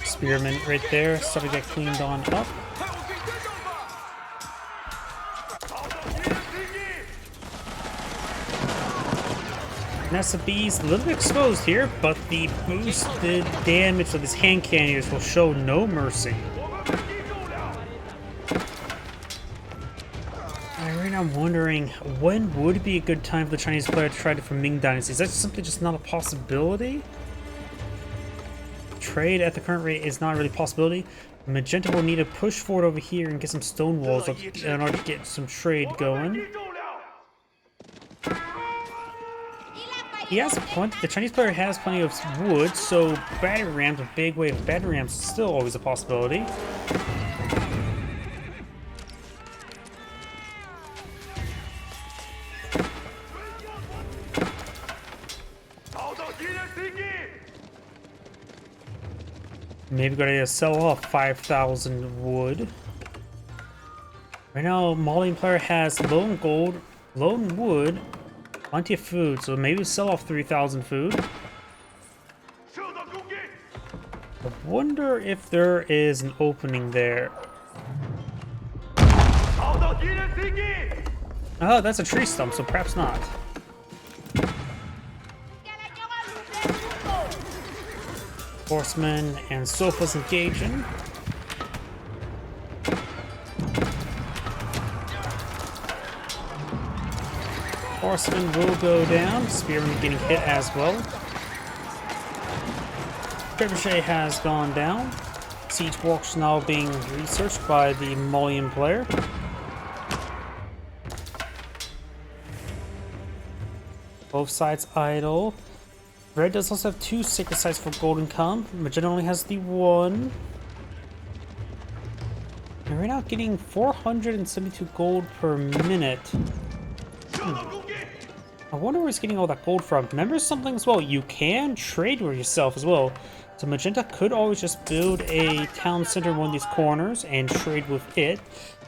Spearmen right there, starting to get cleaned on up. Nessa B's a little bit exposed here, but the boosted damage of his hand cannoneers will show no mercy. I'm wondering, when would be a good time for the Chinese player to try it for Ming Dynasty? Is that simply just not a possibility? Trade at the current rate is not really a possibility. Magenta will need to push forward over here and get some stone walls up in order to get some trade going. He has plenty. The Chinese player has plenty of wood, so battery rams, a big wave of battery rams, is still always a possibility. Maybe gotta sell off 5,000 wood. Right now, Malian player has low in gold, low in wood, plenty of food, so maybe sell off 3,000 food. I wonder if there is an opening there. Oh, that's a tree stump, so perhaps not. Horsemen and sofas engaging. Horsemen will go down. Spearmen getting hit as well. Trebuchet has gone down. Siege walks now being researched by the Malian player. Both sides idle. Red does also have 2 sacred sites for golden come. Magenta only has the 1. And right now getting 472 gold per minute. I wonder where he's getting all that gold from. Remember something as well, you can trade with yourself as well. So Magenta could always just build a town center in one of these corners and trade with it.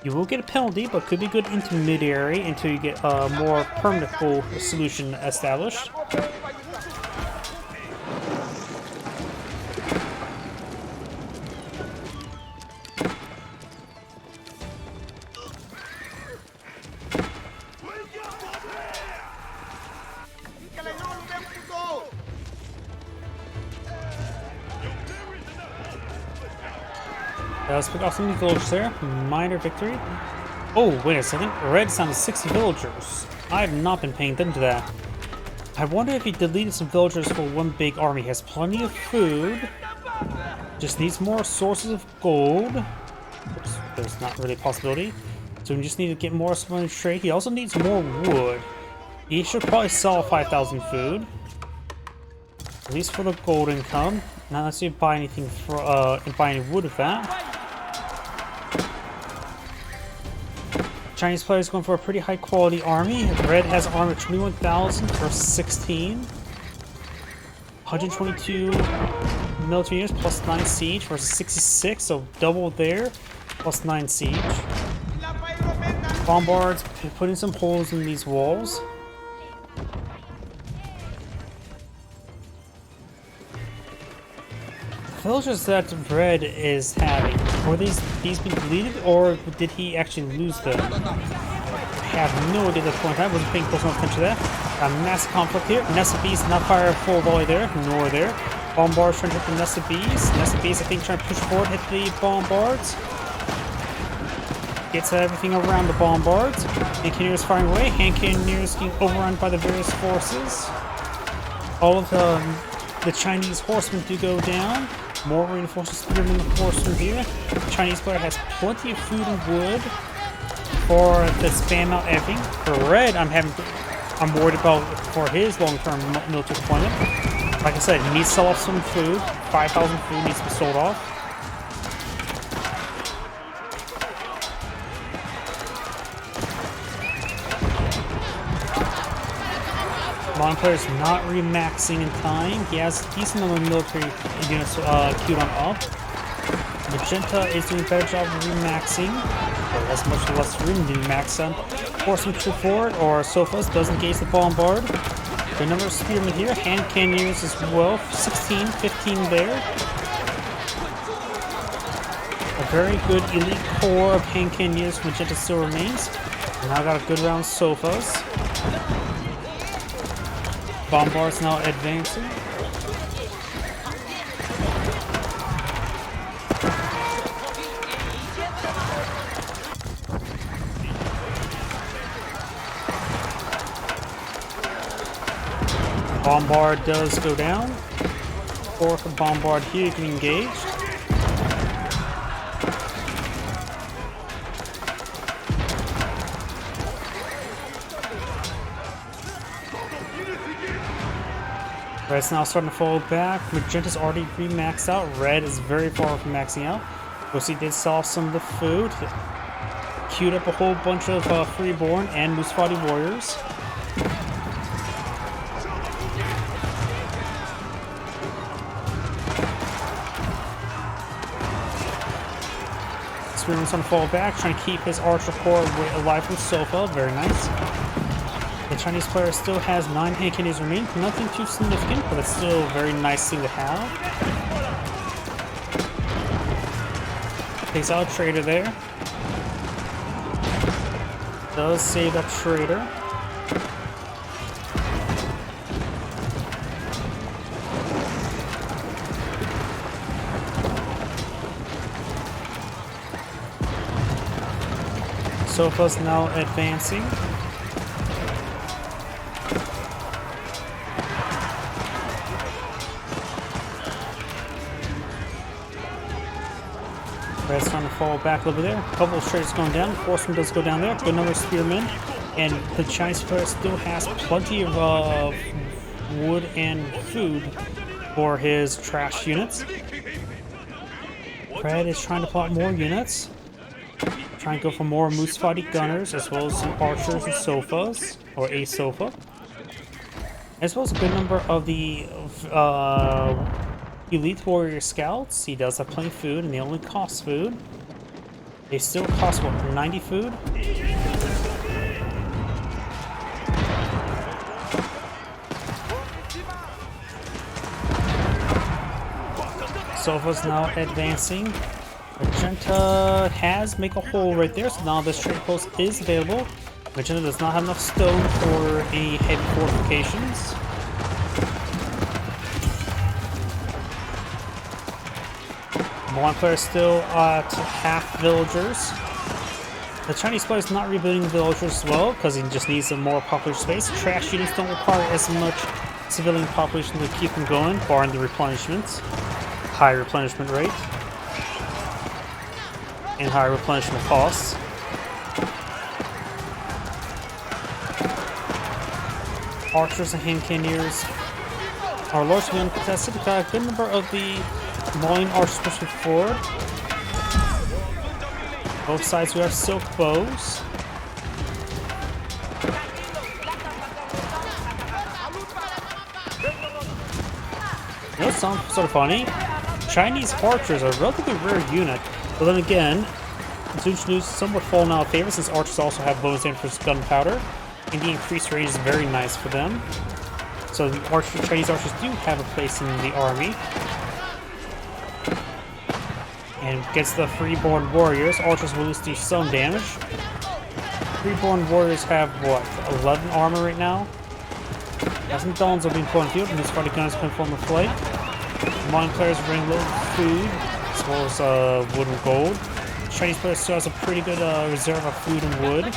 You will get a penalty, but could be good intermediary until you get a more permanent goal solution established. Let's pick off some new villagers there. Minor victory. Oh, wait a second. Red's down to 60 villagers. I have not been paying attention to that. I wonder if he deleted some villagers for one big army. He has plenty of food. Just needs more sources of gold. Oops, there's not really a possibility. So we just need to get more splendid trade. He also needs more wood. He should probably sell 5,000 food. At least for the gold income. Not unless you buy anything for buy any wood with that. Chinese players going for a pretty high quality army. Red has armor 21,000 for 16. 122 military units, plus 9 siege versus 66, so double there, plus 9 siege. Bombards putting some holes in these walls. Villagers that Red is having, were these being deleted, or did he actually lose them? I have no idea at this point. I wasn't paying close enough attention to that. A massive conflict here. Nest of Bees not fire full volley there, nor there. Bombards trying to hit the Nest of Bees. Nest of Bees, I think, trying to push forward, hit the Bombards. Gets everything around the Bombards. Hand Cannoneers firing away. Hand Cannoneers getting overrun by the various forces. All of the Chinese horsemen do go down. More reinforced spearmen horsemen here. The Chinese player has plenty of food and wood for the spam out everything. For Red, I'm worried about for his long-term military deployment. Like I said, he needs to sell off some food. 5,000 food needs to be sold off. Mon player's not remaxing in time. He has a decent number of military units queued on up. Magenta is doing a better job of remaxing, but has much less room to max on. Forcing troop forward, or Sofas does engage the Bombard. The number of spearmen here, hand cannoneers as well, 16, 15 there. A very good elite core of hand cannoneers from Magenta still remains. Now got a good round Sofas. Bombard's now advancing. Bombard does go down. Fourth Bombard here getting engaged. Red's now starting to fall back. Magenta's already re-maxed out. Red is very far from maxing out. Lucy did sell some of the food. Queued up a whole bunch of Freeborn and Musfati warriors. Spearman's trying to fall back, trying to keep his archer corps alive with Sofa. Very nice. The Chinese player still has 9 hand cannoneers remaining. Nothing too significant, but it's still a very nice thing to have. Takes out a trader there. Does save that trader. Sofa's now advancing. Red's trying to fall back a little bit there. A couple of traders going down. Horseman does go down there. Good number of spearmen. And the Chinese player still has plenty of wood and food for his trash units. Red is trying to plot more units. Trying to go for more Musfati gunners, as well as some archers and Sofas, or a Sofa. As well as a good number of the elite warrior scouts. He does have plenty of food, and they only cost food. They still cost, what, 90 food? Sofa's now advancing. Magenta has make a hole right there, so now this trade post is available. Magenta does not have enough stone for any heavy fortifications. One player still at half villagers. The Chinese player is not rebuilding the villagers as well because he just needs some more population space. Trash units don't require as much civilian population to keep them going, barring the replenishments. High replenishment rate and high replenishment costs. Archers and hand cannoneers are largely uncontested. Got a good number of the Malian archers pushing forward. Both sides we have silk bows. You know, sounds sort of funny. Chinese archers are a relatively rare unit, but then again, Zuchnu's somewhat fallen out of favor since archers also have bonus damage for gunpowder, and the increased range is very nice for them. So the Chinese archers do have a place in the army. And against the Freeborn Warriors, archers will at least do some damage. Freeborn Warriors have, what, 11 armor right now? Now some Dons are being put on the field, and these fighting guns can form a flight. Malian players bring low food, as well as wood and gold. Chinese players still has a pretty good reserve of food and wood.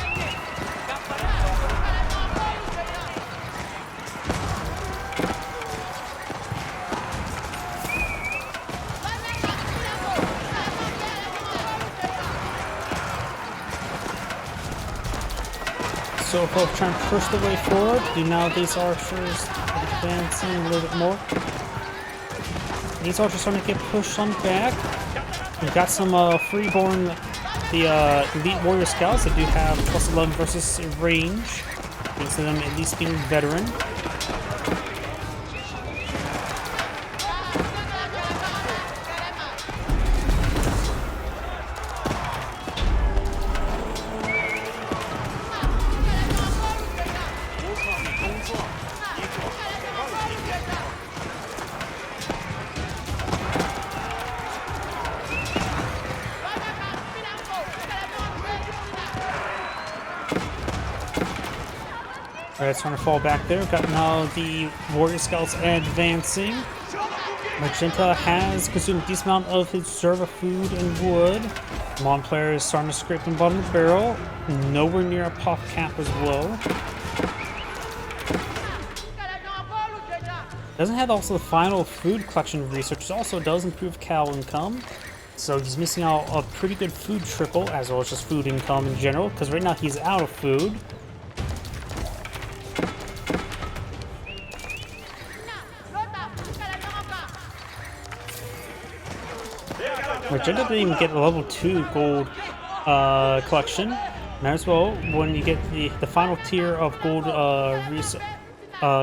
So folks trying to push the way forward. Do now these archers advancing a little bit more. These archers starting to get pushed on back. We've got some freeborn, the elite warrior scouts that do have plus 11 versus range, thanks to them at least being veteran. Alright, trying to fall back there. Got now the warrior scouts advancing. Magenta has consumed a decent amount of his reserve of food and wood. Mon player is starting to scrape the bottom of the barrel. Nowhere near a pop cap as well. Doesn't have also the final food collection research, which also does improve cow income. So he's missing out a pretty good food trickle, as well as just food income in general, because right now he's out of food. Magenta didn't even get a level 2 gold collection. Might as well, when you get the final tier of gold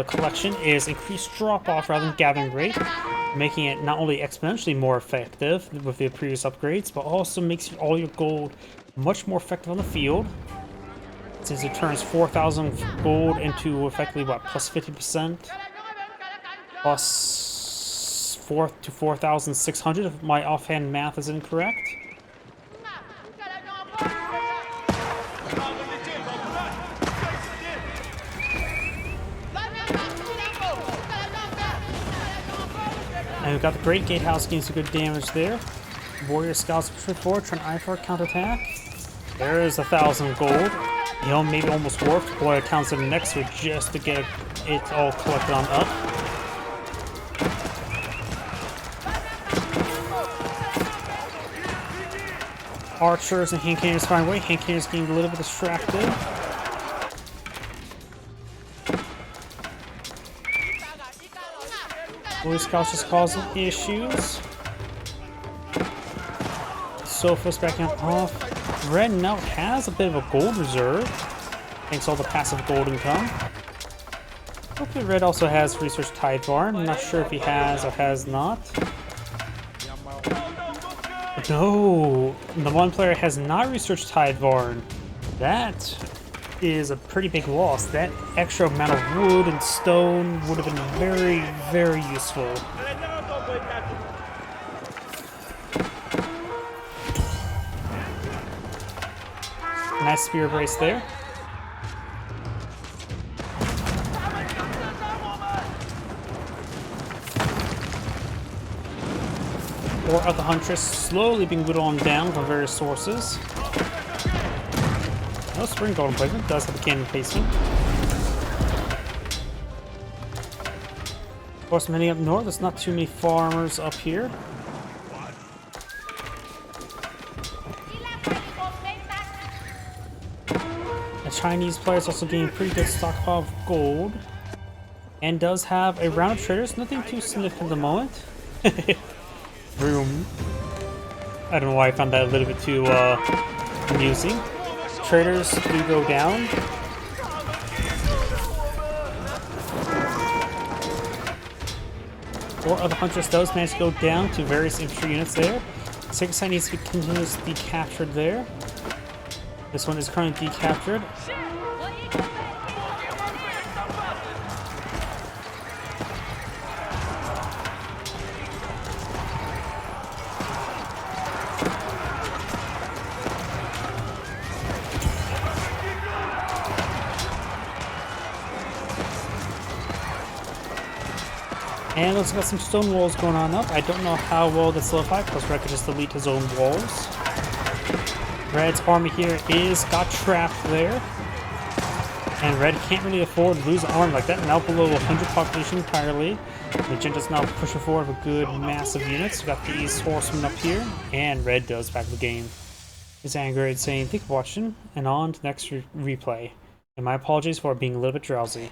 collection is increased drop-off rather than gathering rate, making it not only exponentially more effective with the previous upgrades, but also makes all your gold much more effective on the field, since it turns 4,000 gold into effectively, what, plus 50%? Plus 4 to 4,600 if my offhand math is incorrect. And we've got the Great Gatehouse getting some good damage there. Warrior Scouts push forward, trying to eye for a counterattack. There's 1,000 gold. You know, maybe almost worth Warrior Counts in next to it just to get it all collected on up. Archers and hand cannons find a way. Hand cannons getting a little bit distracted. Boy Scouts just causing issues. Sopha's backing off. Red now has a bit of a gold reserve, thanks to all the passive gold income. Hopefully Red also has research Tide Barn. I'm not sure if he has or has not. No, the one player has not researched Tide Barn. That is a pretty big loss. That extra amount of wood and stone would have been very, very useful. Nice spear brace there. Or of the Huntress slowly being whittled down from various sources. No spring golden placement, does have a cannon placement. Of course, many up north, there's not too many farmers up here. The Chinese players also getting a pretty good stockpile of gold. And does have a round of traders, nothing too significant at the moment. Room. I don't know why I found that a little bit too amusing. Traders do go down. 4 of the Huntress does manage to go down to various infantry units there. Second side needs to be continuously decaptured there. This one is currently decaptured. And looks like some stone walls going on up. I don't know how well that's solidified, because Red could just delete his own walls. Red's army here got trapped there. And Red can't really afford to lose army like that. Now below 100 population entirely. Magenta's now pushing forward with good massive units. We've got these horsemen up here. And Red does back the game. Is angry saying, thank you for watching, and on to the next replay. And my apologies for being a little bit drowsy.